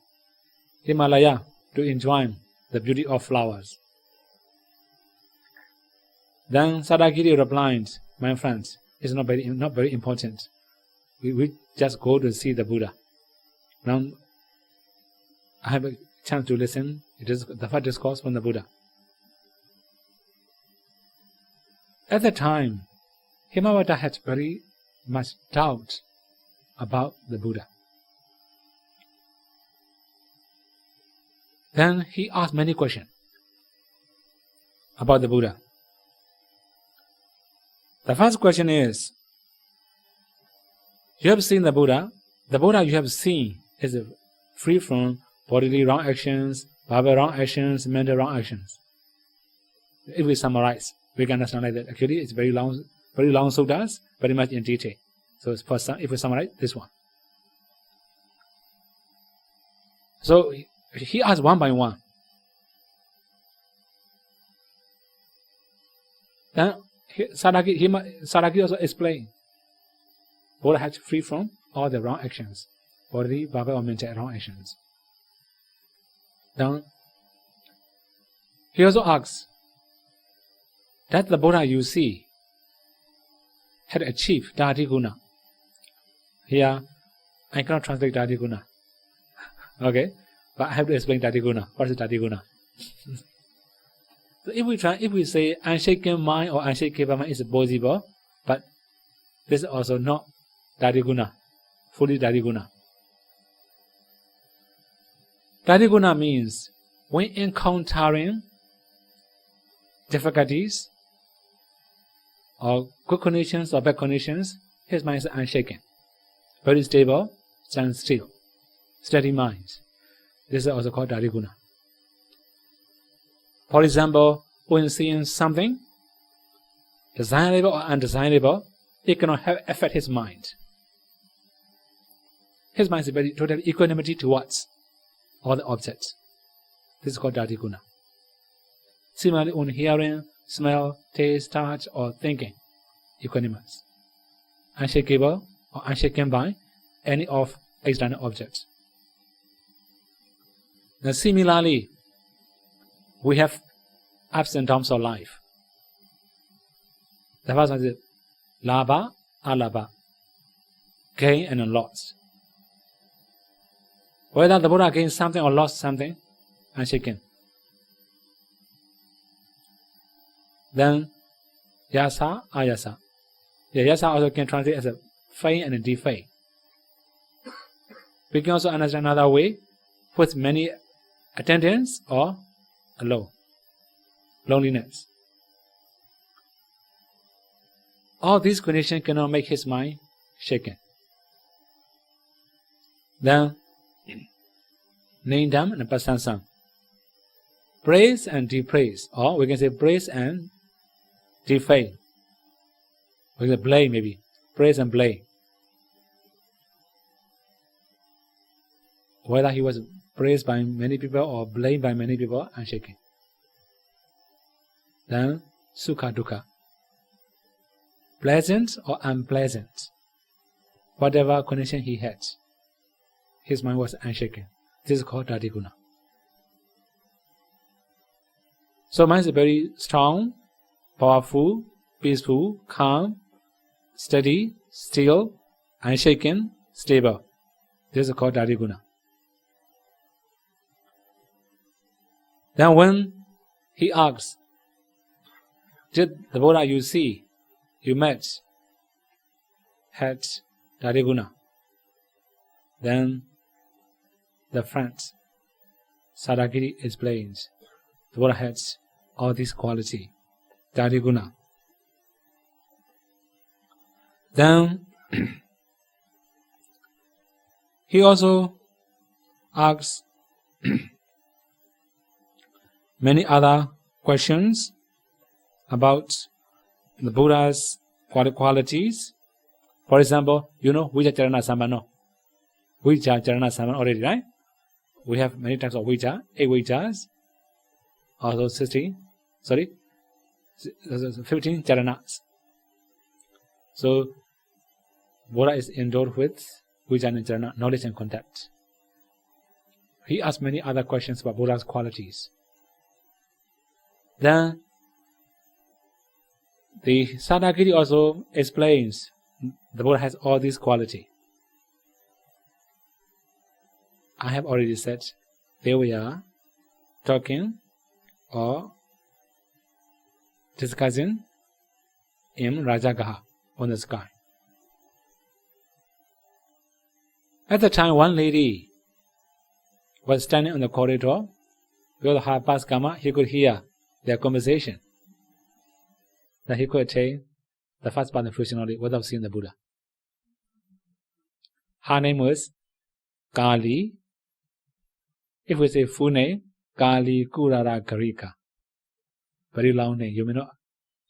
Speaker 1: Himalaya to enjoy the beauty of flowers? Then Sadagiri replied, my friends, it's not very important. We just go to see the Buddha. Now I have a chance to listen. It is the first discourse from the Buddha. At the time, Himawata had very much doubt about the Buddha. Then he asked many questions about the Buddha. The first question is, you have seen the Buddha. The Buddha you have seen is free from bodily wrong actions, verbal wrong actions, mental wrong actions. If we summarize, we can understand like that. Actually, it's very long suttas, very much in detail. So if we summarize this one. So he asked one by one. Then Sadagiri also explained. Buddha had free from all the wrong actions, bodily, verbal, or mental wrong actions. Then he also asks that the Buddha you see had achieved Dhati Guna. Here, I cannot translate Dhati Guna. Okay, but I have to explain Dhati Guna. What is Dhati Guna? So if we say unshaken mind or unshaken mind is possible, but this is also not Dhati Guna, fully Dhati Guna. Dhati Guna means when encountering difficulties or good conditions or bad conditions, his mind is unshaken, very stable, stands still, steady mind. This is also called Dhati Guna. For example, when seeing something desirable or undesirable, it cannot affect his mind. His mind is very total equanimity towards all the objects. This is called Dhati Guna. Similarly, when hearing, smell, taste, touch, or thinking, equanimous, unshakable or unshaken by any of external objects. Now, similarly, we have ups and downs of life. The first one is labha, alabha, gain and loss. Whether the Buddha gained something or lost something, unshaken. Then yasa, ayasa. The yasa also can translate as a fame and a defame. We can also understand another way with many attendants or alone. loneliness. All these conditions cannot make his mind shaken. Then, Nindam and Pasansam. Praise and depraise, or we can say praise and defame. We can say blame maybe. Praise and blame. Whether he was praised by many people or blamed by many people, unshaken. Then, Sukha Dukkha. Pleasant or unpleasant, whatever condition he had, his mind was unshaken. This is called Dhatiguna. So mind is very strong, powerful, peaceful, calm, steady, still, unshaken, stable. This is called Dhatiguna. Then when he asks, did the Buddha you see, you met, had Dhatiguna? Then the friend Sadagiri explains, the Buddha has all these qualities, Dhatiguna. Then he also asks many other questions about the Buddha's qualities. For example, you know Vijja Charana Samano. Vijja Charana Samano already, right? We have many types of Vijja, 8 Vijjas, also 15 Charanas. So, Buddha is endowed with Vijja and Charana, knowledge and contact. He asked many other questions about Buddha's qualities. Then, the Sadagiri also explains the Buddha has all these qualities. I have already said there we are talking or discussing in Rajagaha on the sky. At the time, one lady was standing on the corridor. Because of her past karma, he could hear their conversation. That he could attain the first path of fruition only without seeing the Buddha. Her name was Kali. If we say full name, Kali Kurara Karika. Very long name. You may not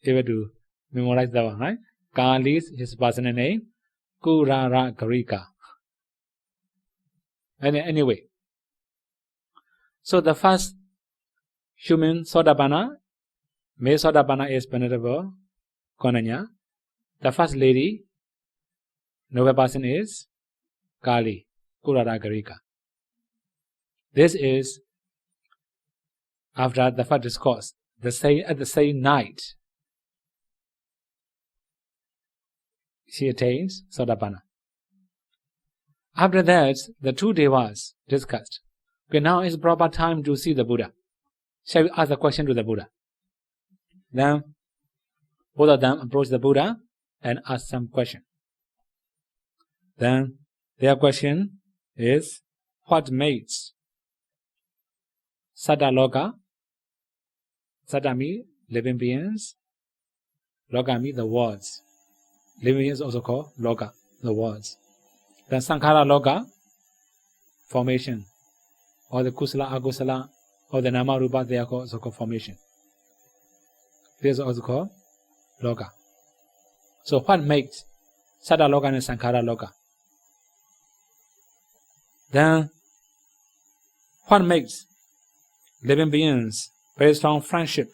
Speaker 1: able to memorize that one, right? Kali is his personal name. Kurara Karika. Anyway. So the first human Sotapanna, male Sotapanna is Venerable Konanya. The first lady, noble person is Kali, Kurara Karika. This is after the first discourse, at the same night, she attains Sotapanna. After that, the 2 devas discussed. Okay, now is proper time to see the Buddha. Shall we ask a question to the Buddha? Then, both of them approach the Buddha and ask some question. Then, their question is, what makes Satta Loka, Satta means living beings, Loka means the worlds. Living beings also called Loka, the worlds. Then Sankhara Loka, formation, or the Kusala, Agusala, or the Nama Rupa, they are also called formation. This is also called Loka. So what makes Satta Loka and Sankhara Loka? Then what makes living beings very strong friendship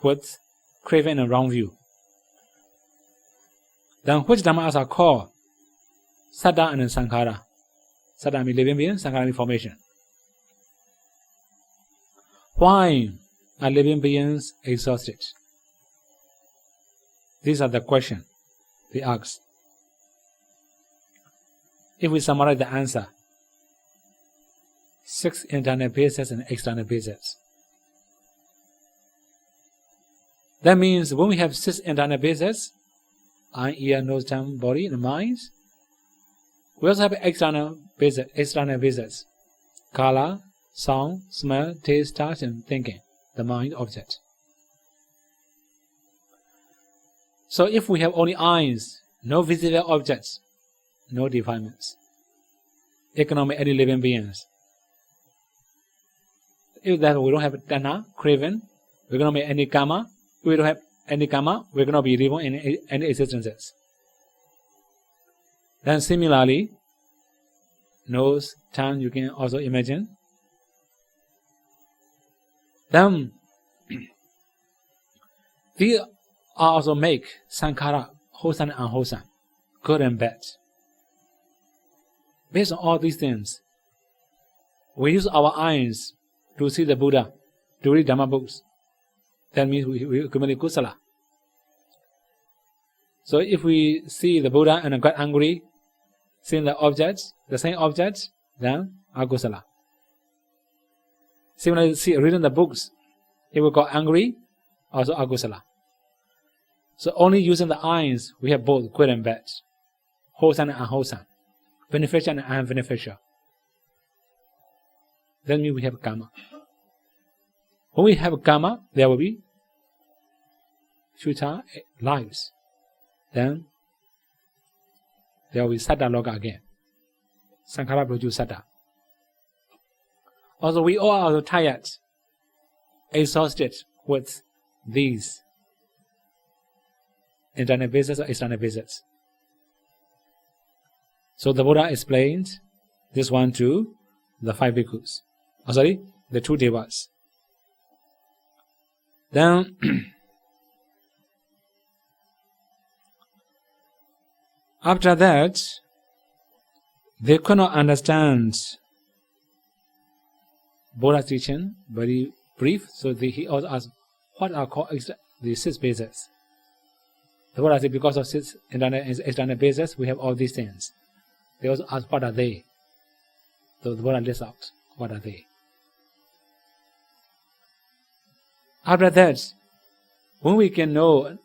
Speaker 1: with craving and wrong view? Then which dhammas are called Satta and Sankhara? Satta means living being, Sankhara means formation. Why are living beings exhausted? These are the questions they ask. If we summarize the answer, 6 internal bases and external bases. That means when we have 6 internal bases, eye, ear, nose, tongue, body, and mind, we also have external bases. Color, sound, smell, taste, touch, and thinking, the mind object. So if we have only eyes, no visible objects, no defilements, it cannot make any living beings. If that we don't have tanha, craving, we cannot make any karma. If we don't have any karma, we cannot be reborn in any existences. Then similarly, nose, tongue, you can also imagine. Then we also make sankhara, wholesome and unwholesome, good and bad. Based on all these things, we use our eyes to see the Buddha, to read Dhamma books. That means we accumulate kusala. So if we see the Buddha and get angry, seeing the objects, the same objects, then akusala. Similarly, reading the books, if we got angry, also akusala. So only using the eyes, we have both good and bad, wholesome and unwholesome, beneficial and unbeneficial. That means we have karma. When we have karma, there will be future lives. Then there will be sattva loka again. Sankhara produce sattva. Also, we all are tired, exhausted with these internal visits or external visits. So the Buddha explained this one to the 5 bhikkhus. The 2 devas. Then after that, they could not understand Buddha's teaching, very brief. So he also asked, what are called the 6 bases? The Buddha said, because of 6 external bases, we have all these things. They also asked, what are they? So the Buddha lists out, what are they? After that, when we can know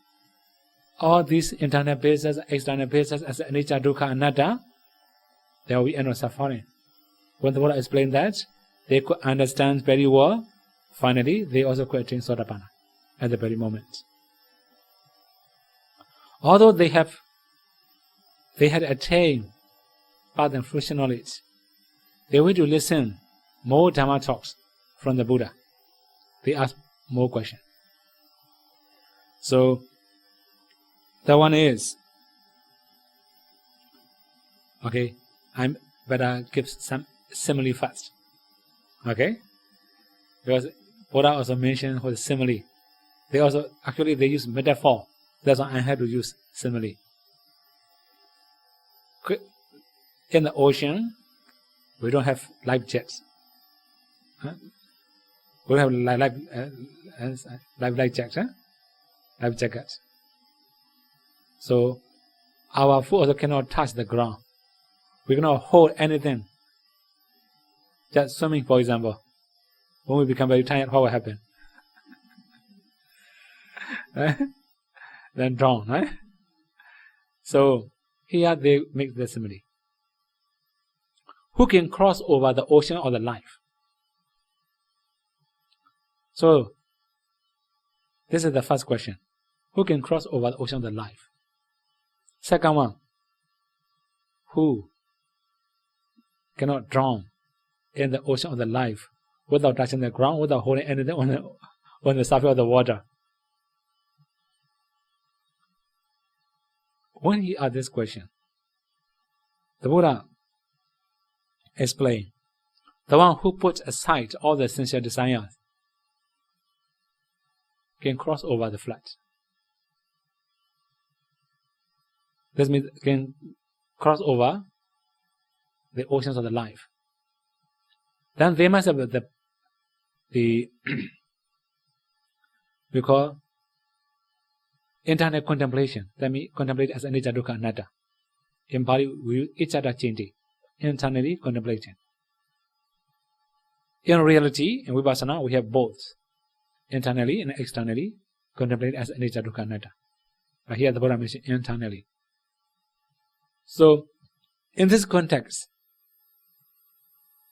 Speaker 1: all these internal bases, external bases as anicca, dukkha, anatta, there will be end of suffering. When the Buddha explained that, they could understand very well. Finally, they also could attain Sotapanna at the very moment. Although they had attained path and fruition knowledge, they went to listen more Dhamma talks from the Buddha. They asked more questions. So, the one is, okay, I better give some simile first. Okay? Because Buddha also mentioned what is simile. They use metaphor. That's why I had to use simile. In the ocean, we don't have life jets. We don't have life jackets. Life jackets. So our foot also cannot touch the ground. We cannot hold anything. Just swimming, for example. When we become very tired, what will happen? Then drown, right? So here they make the simile. Who can cross over the ocean or the life? So this is the first question. Who can cross over the ocean of the life? Second one, who cannot drown in the ocean of the life without touching the ground, without holding anything on the surface of the water? When he asked this question, the Buddha explained, the one who puts aside all the sensual desires can cross over the flood. This means can cross over the oceans of the life. Then they must have the we call internal contemplation. That means contemplate as anicca, dukkha, anatta. In Pali, we use iccata cinti, internally contemplating. In reality, in Vipassana, we have both, internally and externally, contemplate as anicca, dukkha, anatta. But here the Buddha mentioned internally. So, in this context,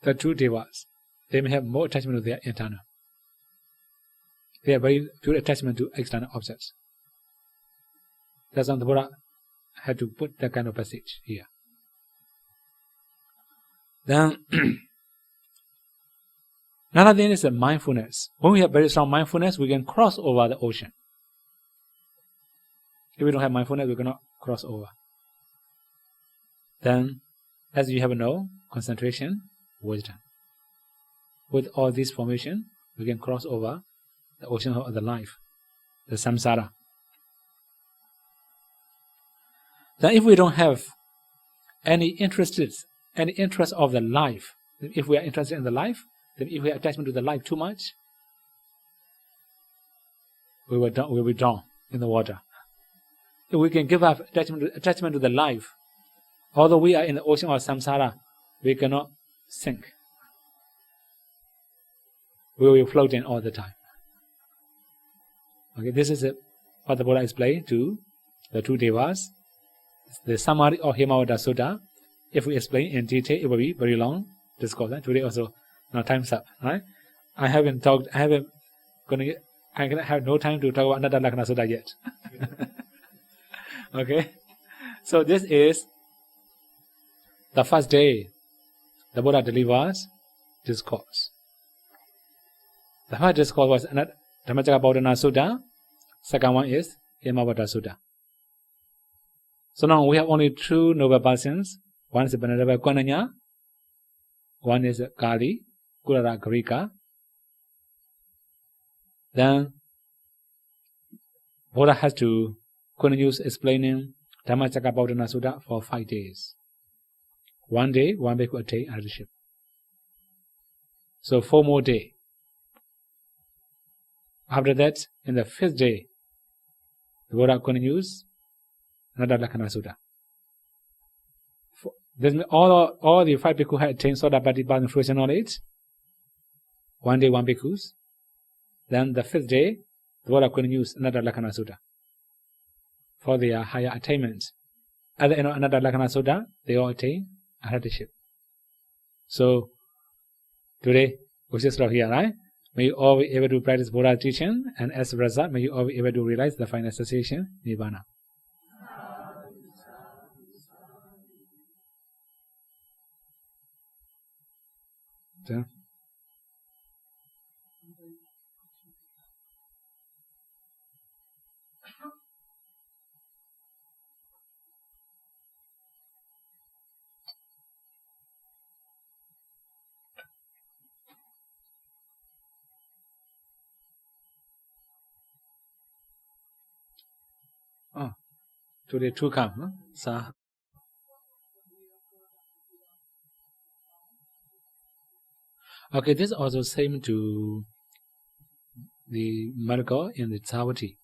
Speaker 1: the 2 devas, they may have more attachment to their internal. They have very few attachment to external objects. That's why the Buddha had to put that kind of passage here. Then another thing is the mindfulness. When we have very strong mindfulness, we can cross over the ocean. If we don't have mindfulness, we cannot cross over. Then, as you have no concentration, wisdom. With all this formation, we can cross over the ocean of the life, the samsara. Then if we don't have any interest of the life, if we are interested in the life, then if we have attachment to the life too much, we will be drowned in the water. If we can give up attachment to the life, although we are in the ocean of samsara, we cannot sink. We will be floating all the time. Okay, this is what the Buddha explained to the two devas. The summary of Himawada Sutta. If we explain in detail, it will be very long discourse. Today also, now time's up. Right? I have no time to talk about Anatta Lakkhana Sutta yet. Okay, so this is the first day the Buddha delivers discourse. The first discourse was Dhammacakkappavattana Sutta. Second one is Himawada Sutta. So now we have only two noble persons. One is Venerable Konanya. One is Kali, Kurara Grika. Then Buddha has to continue explaining Dhammacakkappavattana Sutta for 5 days. One day, one bhikkhu attained arhatship. So 4 more days. After that, in the 5th day, the Buddha continues Anatta Lakkhana Sutta. This means all the 5 bhikkhus had attained Sotapadipatti fruition knowledge. One day, one bhikkhus. Then the 5th day, the Buddha continues Anatta Lakkhana Sutta for their higher attainment. At the end of Anatta Lakkhana Sutta, they all attain arhatship. So today we should stop here, right? May you all be able to practice Buddha's teaching, and as a result, may you all be able to realize the final cessation, Nibbana. So, today 2 come, huh? So, okay, this also same to the miracle in the Savatthi,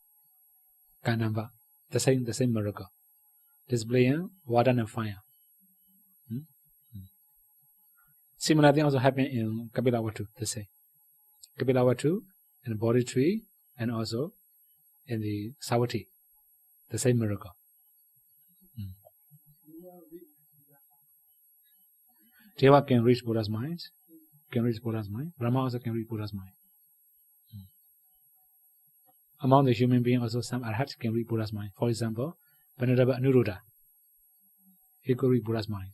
Speaker 1: Kanamba. The same miracle, displaying water and fire. Similar thing also happened in Kapilavatthu, the same. Kapilavatthu in the Bodhi tree, and also in the Savatthi, the same miracle. Deva can reach Buddha's mind, Brahma also can reach Buddha's mind. Among the human beings, also some arhats can read Buddha's mind. For example, Venerable Anuruddha, he could read Buddha's mind.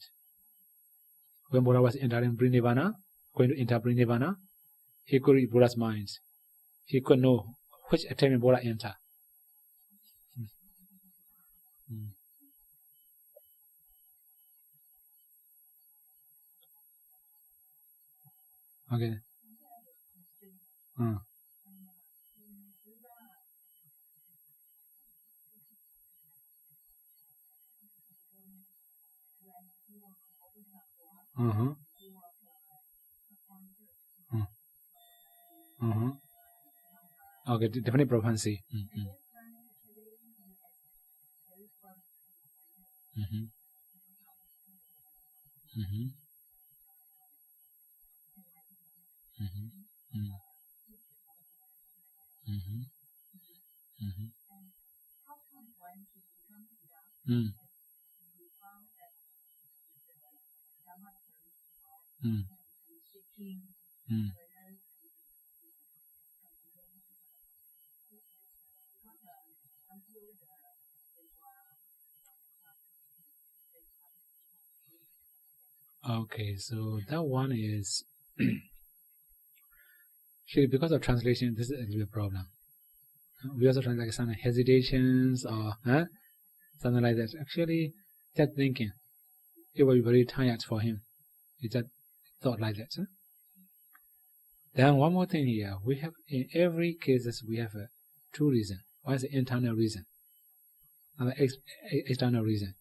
Speaker 1: When Buddha was entering Nirvana, going to enter Nirvana, he could read Buddha's mind. He could know which attainment Buddha entered. Okay. Okay, definitely prophecy. Okay, so that one is actually because of translation. This is actually a problem. We also translate like some hesitations or something like that. Actually, just thinking, it will be very tired for him. He just thought like that. Then one more thing here, we have in every cases we have two reasons. One is the internal reason, and the external reason.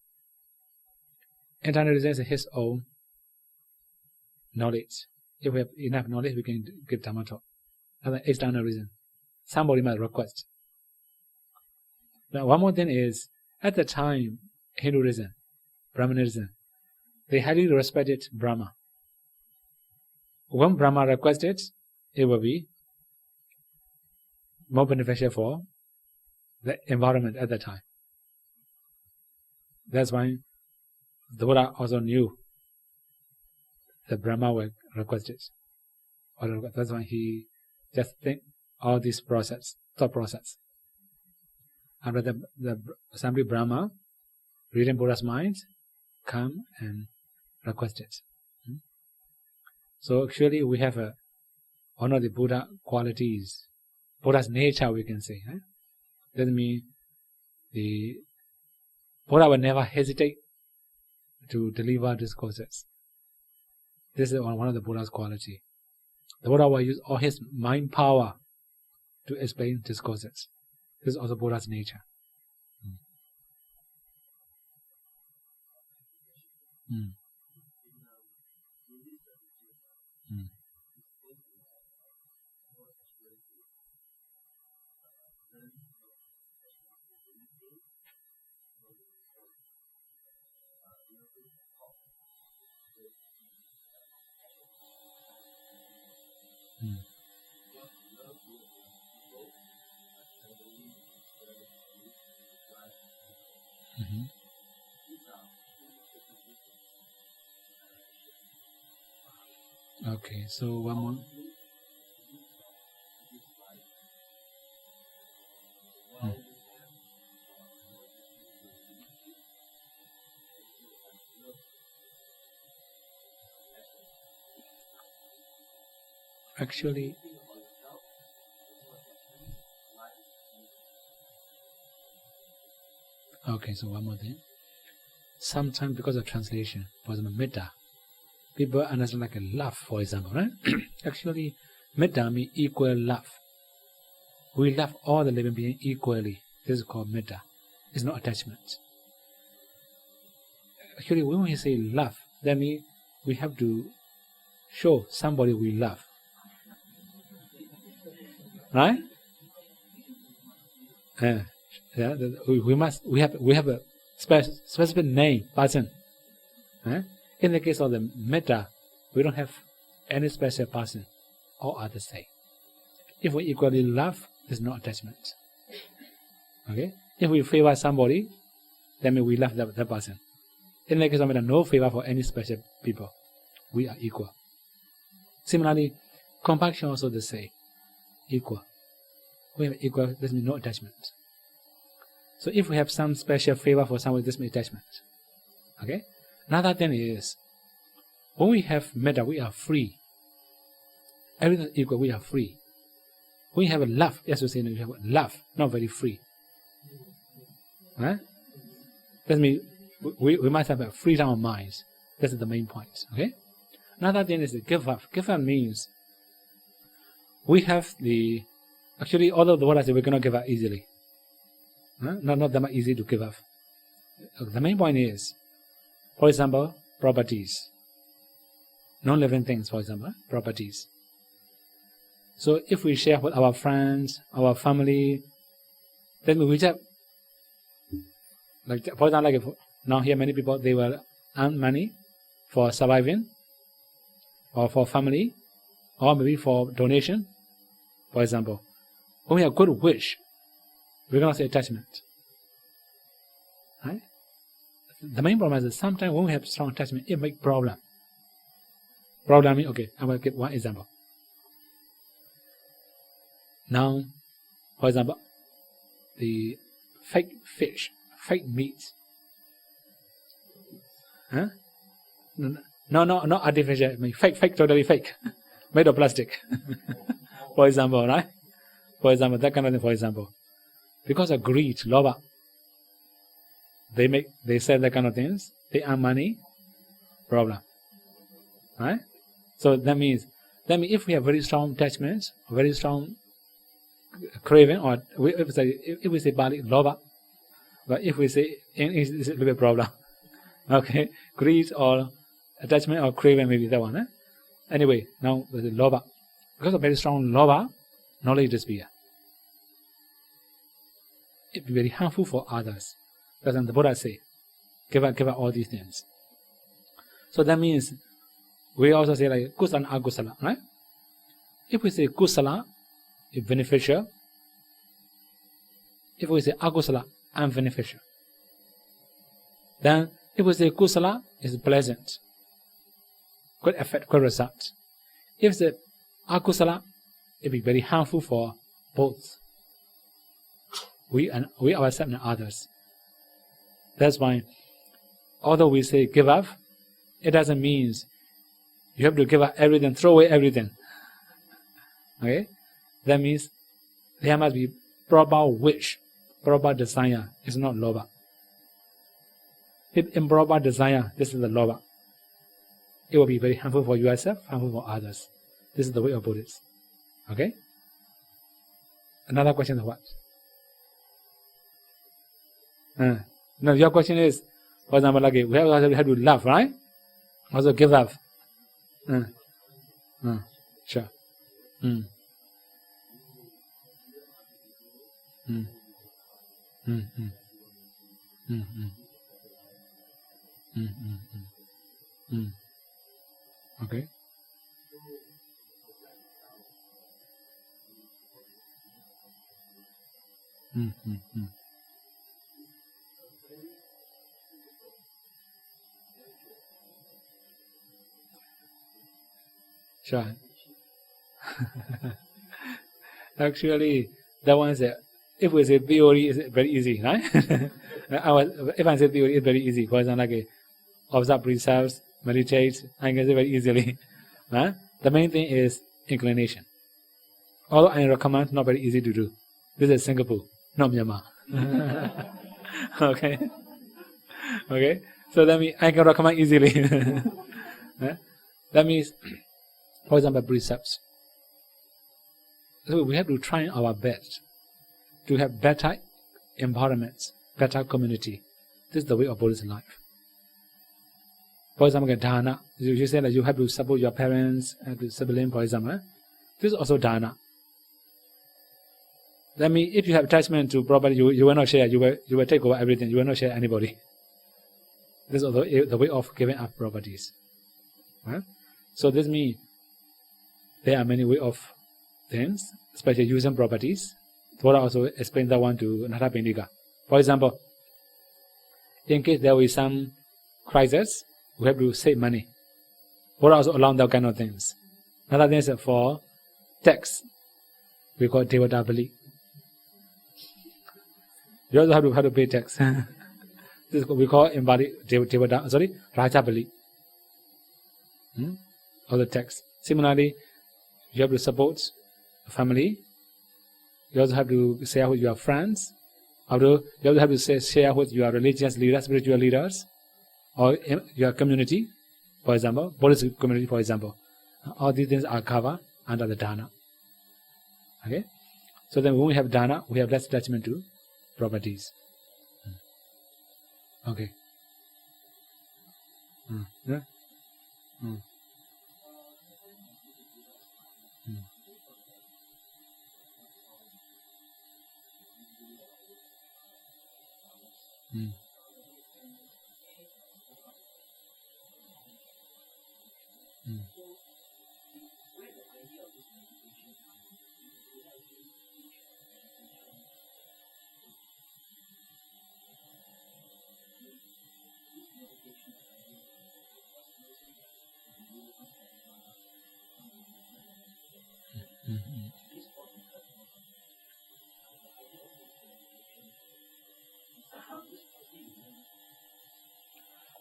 Speaker 1: Internal reason is his own knowledge. If we have enough knowledge, we can get Dhamma talk. And the external reason, somebody might request. Now one more thing is, at the time, Hinduism, Brahmanism, they highly respected Brahma. When Brahma requested, it will be more beneficial for the environment at that time. That's why the Buddha also knew that Brahma will request it. That's why he just think all this thought process. After the assembly Brahma, reading Buddha's mind, come and request it. So actually we have one of the Buddha qualities, Buddha's nature we can say. That means the Buddha will never hesitate to deliver discourses. This is one of the Buddha's quality. The Buddha will use all his mind power to explain discourses. This is also Buddha's nature. Okay, so one more. Actually, okay, so one more thing. Sometimes because of translation, for example, metta, people understand like a love, for example, right? Actually, metta means equal love. We love all the living beings equally. This is called metta. It's not attachment. Actually, when we say love, that means we have to show somebody we love. Right? We have a specific name, person. In the case of the metta, we don't have any special person. All are the same. If we equally love, there's no attachment. Okay? If we favor somebody, that means we love that person. In the case of metta, no favor for any special people. We are equal. Similarly, compassion also the same. Equal. We have equal, this means no attachment. So if we have some special favor for somebody, this means attachment. Okay? Another thing is, when we have metta, we are free. Everything is equal, we are free. When we have a love, yes, we say we have love, not very free. That means we must have a freedom of mind. That's the main point. Okay? Another thing is the give up. Give up means we have the actually all of the world we cannot give up easily. Not that much easy to give up. The main point is, for example, properties. Non-living things, for example, properties. So if we share with our friends, our family, then we just like for example, like if now here many people they will earn money for surviving, or for family, or maybe for donation. For example, when we have good wish, we're gonna say attachment. Right? The main problem is that sometimes when we have strong attachment, it makes problem. Problem means, okay, I will give one example. Now, for example, the fake fish, fake meat. No, not artificial. I mean, fake, totally fake, made of plastic. For example, right? For example, that kind of thing. For example, because of greed, lobha, they sell that kind of things. They earn money. Problem, right? So that means if we have very strong attachments, very strong craving, or if we say Bali lobha, but if we say in English, it's a little bit problem. Okay, greed or attachment or craving, maybe that one. Eh? Anyway, now with the lobha, because of very strong lobha, knowledge disappear. It be very harmful for others. That's what the Buddha say. Give up all these things. So that means we also say like kusala and akusala, right? If we say kusala, it's beneficial. If we say akusala, unbeneficial. Then if we say kusala, it's pleasant, good effect, good result. If it's akusala, it be very harmful for both we ourselves and others. That's why, although we say give up, it doesn't mean you have to give up everything, throw away everything. Okay, that means there must be proper wish, proper desire. It's not lobha. If improper desire, this is the lobha. It will be very harmful for yourself, harmful for others. This is the way of Buddhists. Okay? Another question is what? No, your question is, for example, like we have to love, right? Also give up. Sure. Okay. Sure. Actually, that one is if we say theory, it's very easy, right? If I say theory, it's very easy. For example, like observe precepts, meditate, I can say very easily. Huh? The main thing is inclination. Although I recommend, not very easy to do. This is Singapore, not Myanmar. Okay. Okay. So that means I can recommend easily. Huh? That means, for example, precepts. So we have to try our best to have better environments, better community. This is the way of Buddhist life. For example, dana. You say that you have to support your parents and the sibling, for example. This is also dana. That means if you have attachment to property, you will not share. You will take over everything. You will not share anybody. This is also the way of giving up properties. Right? So this means there are many ways of things, especially using properties. Buddha also explained that one to Natapindika. For example, in case there is some crisis, we have to save money. Buddha also allowed that kind of things. Another thing is for tax, we call Devata Bali. You also have to pay tax. This is what we call embodied Devata, Raja Bali. Or the tax. Similarly, you have to support a family. You also have to share with your friends. You also have to share with your religious leaders, spiritual leaders, or your community, for example, Buddhist community, for example. All these things are covered under the dana. Okay? So then when we have dana, we have less attachment to properties. Okay. Yeah?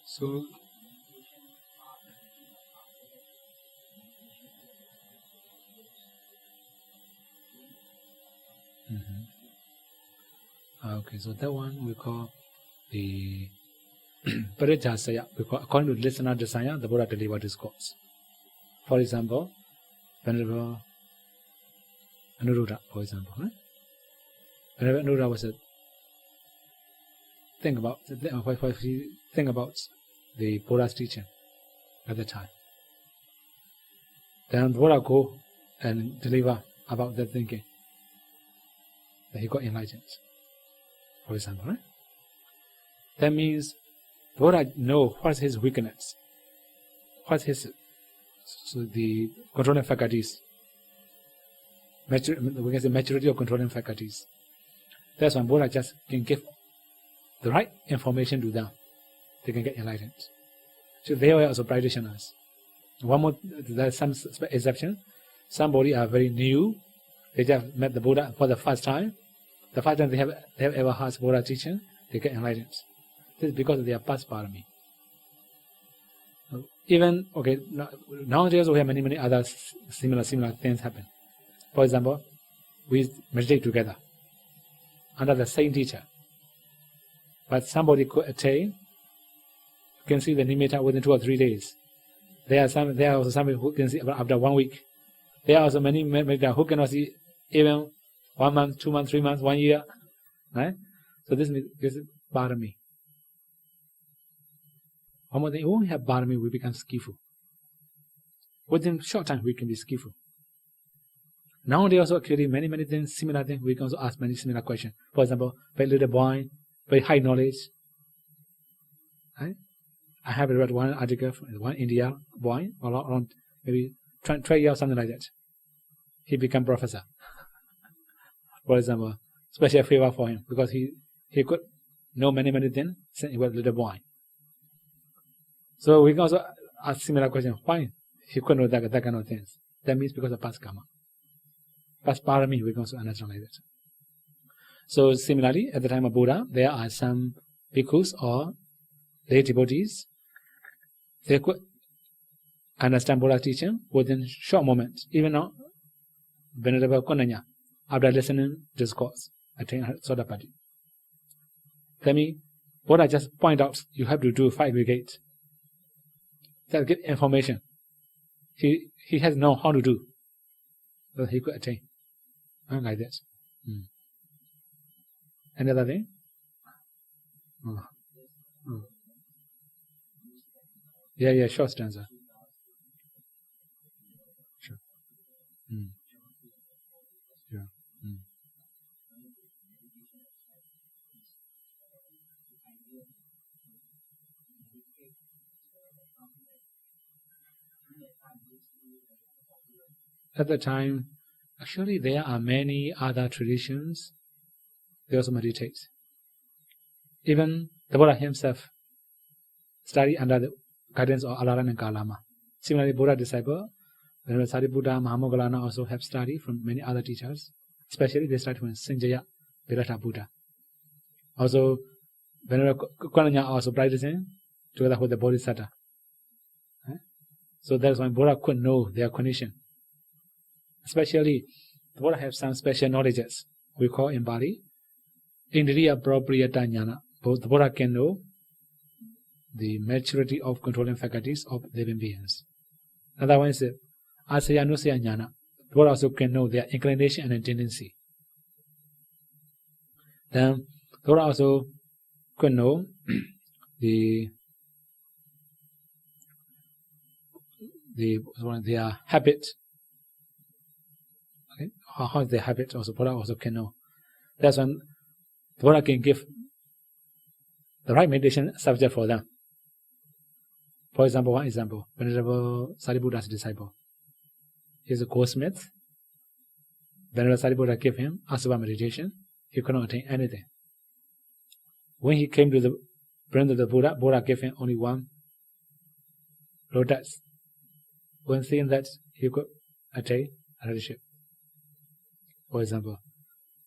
Speaker 1: So Okay, so that one we call the Parijasaya, because according to listener desire, the Buddha delivered discourse. For example, Venerable Anuruddha, for example. Venerable Anuruddha was a think about the Buddha's teaching at the time. Then the Buddha go and deliver about that thinking. That he got enlightened. For example, right? That means the Buddha know what's his weakness, what's his the controlling faculties. We can say maturity of controlling faculties. That's why Buddha just can give the right information to them. They can get enlightened. So they are also practitioners. One more, there's some exception. Somebody are very new. They just met the Buddha for the first time. The first time they have ever heard Buddha teaching, they get enlightened. This is because of their past parami. Even nowadays we have many other similar things happen. For example, we meditate together under the same teacher. But somebody could attain, you can see the nimitta within 2 or 3 days. There are also some who can see after 1 week. There are also many who cannot see even 1 month, 2 months, 3 months, 1 year. Right? So this is parami. One more thing, when we have parami, we become skillful. Within short time, we can be skillful. Nowadays also actually many things, similar things, we can also ask many similar questions. For example, very little boy, very high knowledge. Right? I have read one article from one India boy, around maybe 12 years, something like that. He became professor. For example, special favor for him because he could know many things since he was a little boy. So we can also ask similar question, why he could know that kind of things. That means because of past karma. Past parami, we can also understand like that. So similarly, at the time of Buddha, there are some bhikkhus or lay devotees. They could understand Buddha's teaching within short moments. Even now, Venerable Konanya, after listening discourse, attained Sodapati. That means Buddha just point out you have to do 5 brigades. Just get information. He has known how to do. So he could attain. Like that. Another thing? Yeah, short stanza. Sure. Yeah. At the time, actually there are many other traditions. They also meditate. Even the Buddha himself studied under the guidance of Alaran and Kalama. Similarly, Buddha disciple, Venerable Sariputta, Mahamoggallana also have studied from many other teachers. Especially they studied from Sanjaya Virata Buddha. Also, Venerable Konanya also practicing together with the Bodhisattva. So that's why Buddha could know their condition. Especially, the Buddha have some special knowledges. We call in Bali, Indriya Propriyata Jnana. The Buddha can know the maturity of controlling faculties of living beings. Another one is Asaya Nusaya Jnana. The Buddha also can know their inclination and tendency. Then the Buddha also can know their habit. Okay? How is their habit also? Buddha also can know. That's when the Buddha can give the right meditation subject for them. For example, one example, Venerable Sariputta's disciple. He is a goldsmith. Venerable Sariputta gave him Asava meditation. He could not attain anything. When he came to the friend of the Buddha, Buddha gave him only one lotus. When seeing that, he could attain leadership. For example,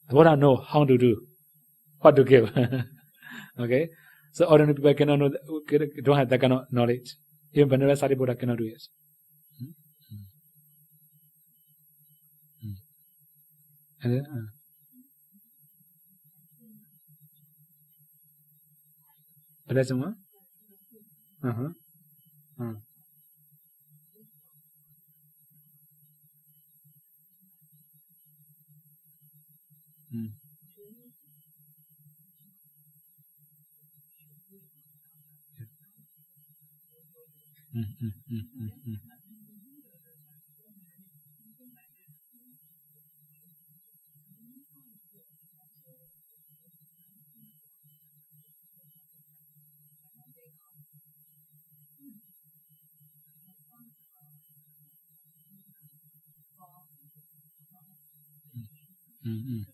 Speaker 1: the Buddha know how to do, what to give. Okay, so ordinary people cannot know, don't have that kind of knowledge. Even Venerable Sariputta cannot do it. And then, Pleasant one? Uh-huh. Mm. Mm, mm, mm, mm, mm. Mm, mm.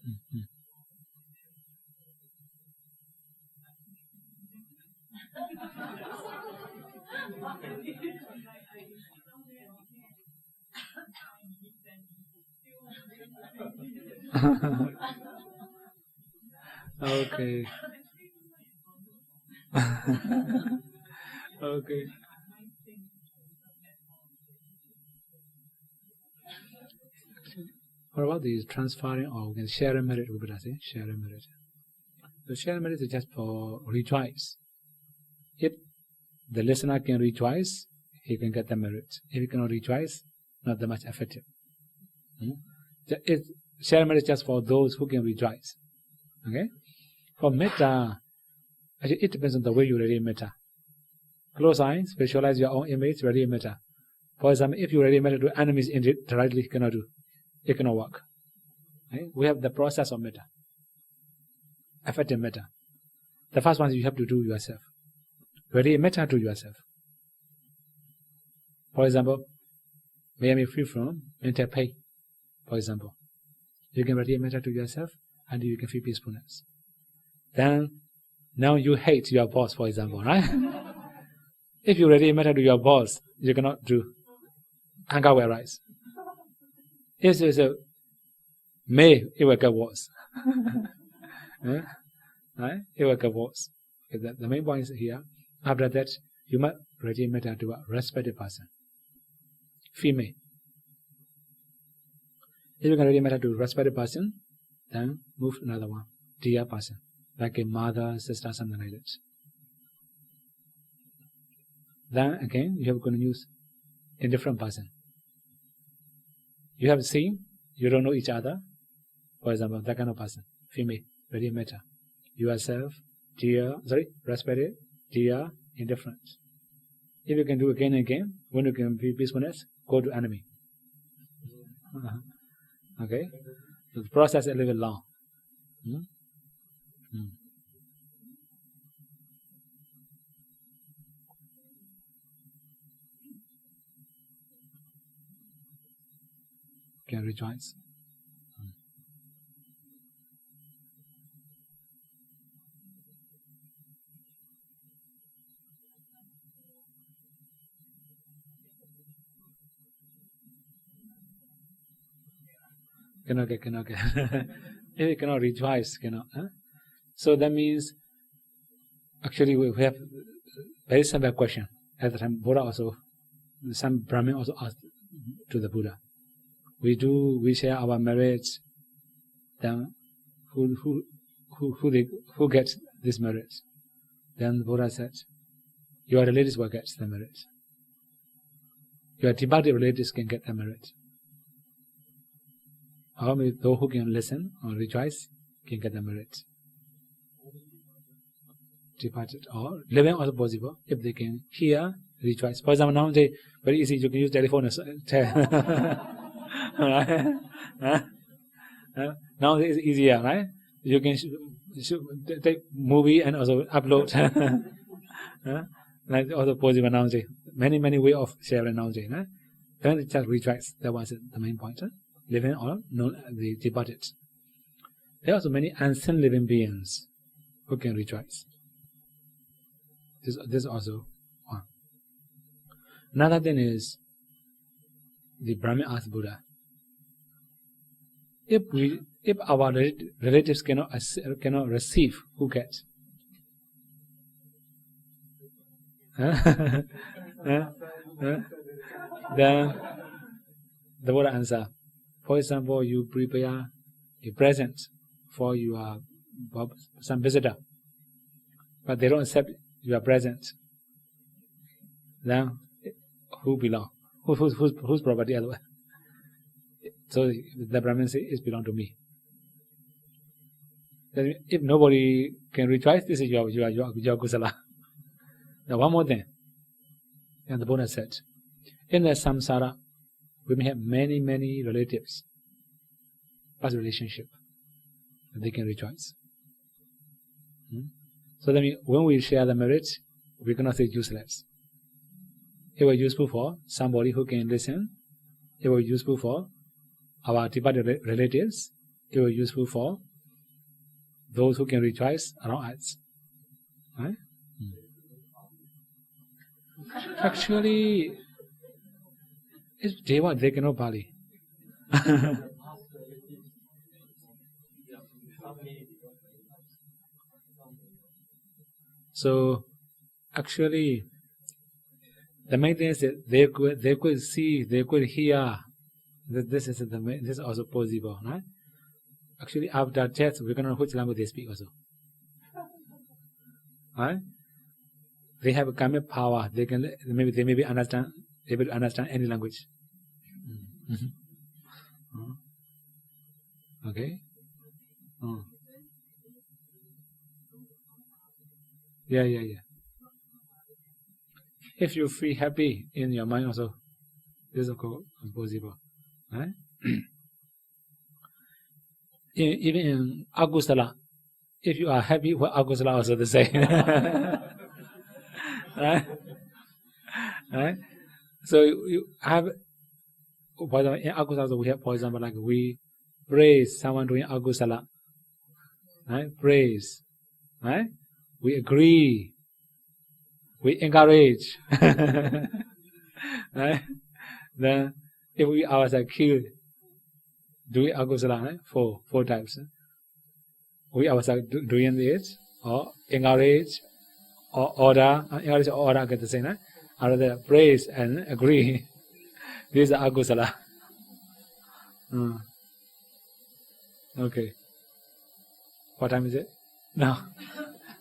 Speaker 1: Mm, mm. Okay. Okay. What about these transferring or we can share a merit? We better say share a merit. So share a merit is just for rejoice. If the listener can rejoice, he can get the merit. If he cannot rejoice, not that much effective. Share merit is just for those who can rejoice. Okay. For metta, actually it depends on the way you ready metta. Close eyes, visualize your own image, ready metta. For example, if you ready metta to enemies indirectly, cannot do. It cannot work. Okay? We have the process of metta. Effective metta. The first one you have to do yourself. Ready metta to yourself. For example, may I be free from mental pain. For example, you can ready metta to yourself and you can feel peacefulness. Then, now you hate your boss, for example, right? If you ready metta to your boss, you cannot do. Anger will rise. If it's a may, it will get worse. Right? It will get worse. Okay, the main point is here. After that, you must ready metta to a respected person. Female. If you can ready metta to a respected person, then move another one. Dear person. Like a mother, sister, something like that. Then again, you have going to use a different person. You have seen, you don't know each other. For example, that kind of person. Female. Ready metta. Yourself, dear, respected, dear, indifferent. If you can do again and again, when you can be peacefulness, go to enemy. Okay? So the process is a little long. Can rejoice. Cannot get. If you cannot rejoice, cannot. So that means, actually we have very simple question. At the time, Buddha also, some Brahmin also asked to the Buddha. We share our merits. Then who gets this merit? Then the Buddha said, your relatives will get the merit. Your departed relatives can get the merit. Or maybe those who can listen or rejoice can get the merit. Departed or living also possible if they can hear, rejoice. For example, nowadays very easy, you can use telephone. Nowadays it's easier, right? You can take movie and also upload. Like also possible nowadays. Many way of sharing nowadays. Then it just rejoice. That was the main point. Living or the departed. There are also many unseen living beings who can rejoice. This is also one. Another thing is the Brahmin asked Buddha, if our relatives cannot receive, who gets? Then the Buddha answer, for example, you prepare a present for your some visitor, but they don't accept your present. Then who belong? Whose property otherwise? So the Brahmin says it belong to me. Then if nobody can rejoice, this is your kusala. Now one more thing, and the Buddha said, in the samsara, we may have many relatives, past relationship, they can rejoice. So that means when we share the merit, we cannot say useless. It was useful for somebody who can listen. It was useful for our departed relatives. It was useful for those who can rejoice around us. Right? Actually, it's Deva, they cannot Bali. So, actually, the main thing is that they could see, they could hear. This is also possible, right? Actually, after death, we cannot know which language they speak also. Right? They have a karmic power. They may be able to understand any language. Okay. Yeah. If you feel happy in your mind also, this is possible. Right? Even in Agusala, if you are happy, well, Agusala also the same. Right? So you have, for example, in Agusala we have, for example, like we praise someone doing Agusala. Right? Praise. Right? We agree. We encourage. Right? Then if we ourselves killed doing agusala, right? Four types. We ourselves doing it, or encourage, or order. Encourage or order get the same, right? Or praise and agree. This is agusala. Okay. What time is it? No.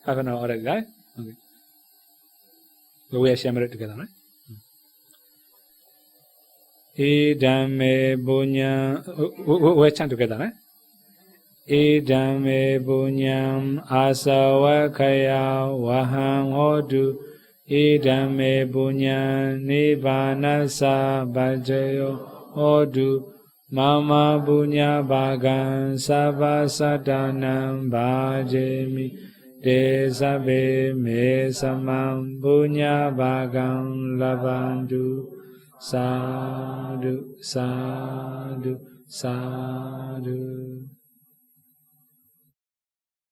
Speaker 1: Half an hour already, right? Okay. So we are sharing it together, right? Idame bunyam. We chant together, right? Idame bunyam asawakaya waham hodu. Idame bunyam nibbanasa bhajayo hodu. Mama bunya bagan sabha sadanam bhajemi. Desabe me samam bunya bagan labandu. Sadhu, sadhu, sadhu.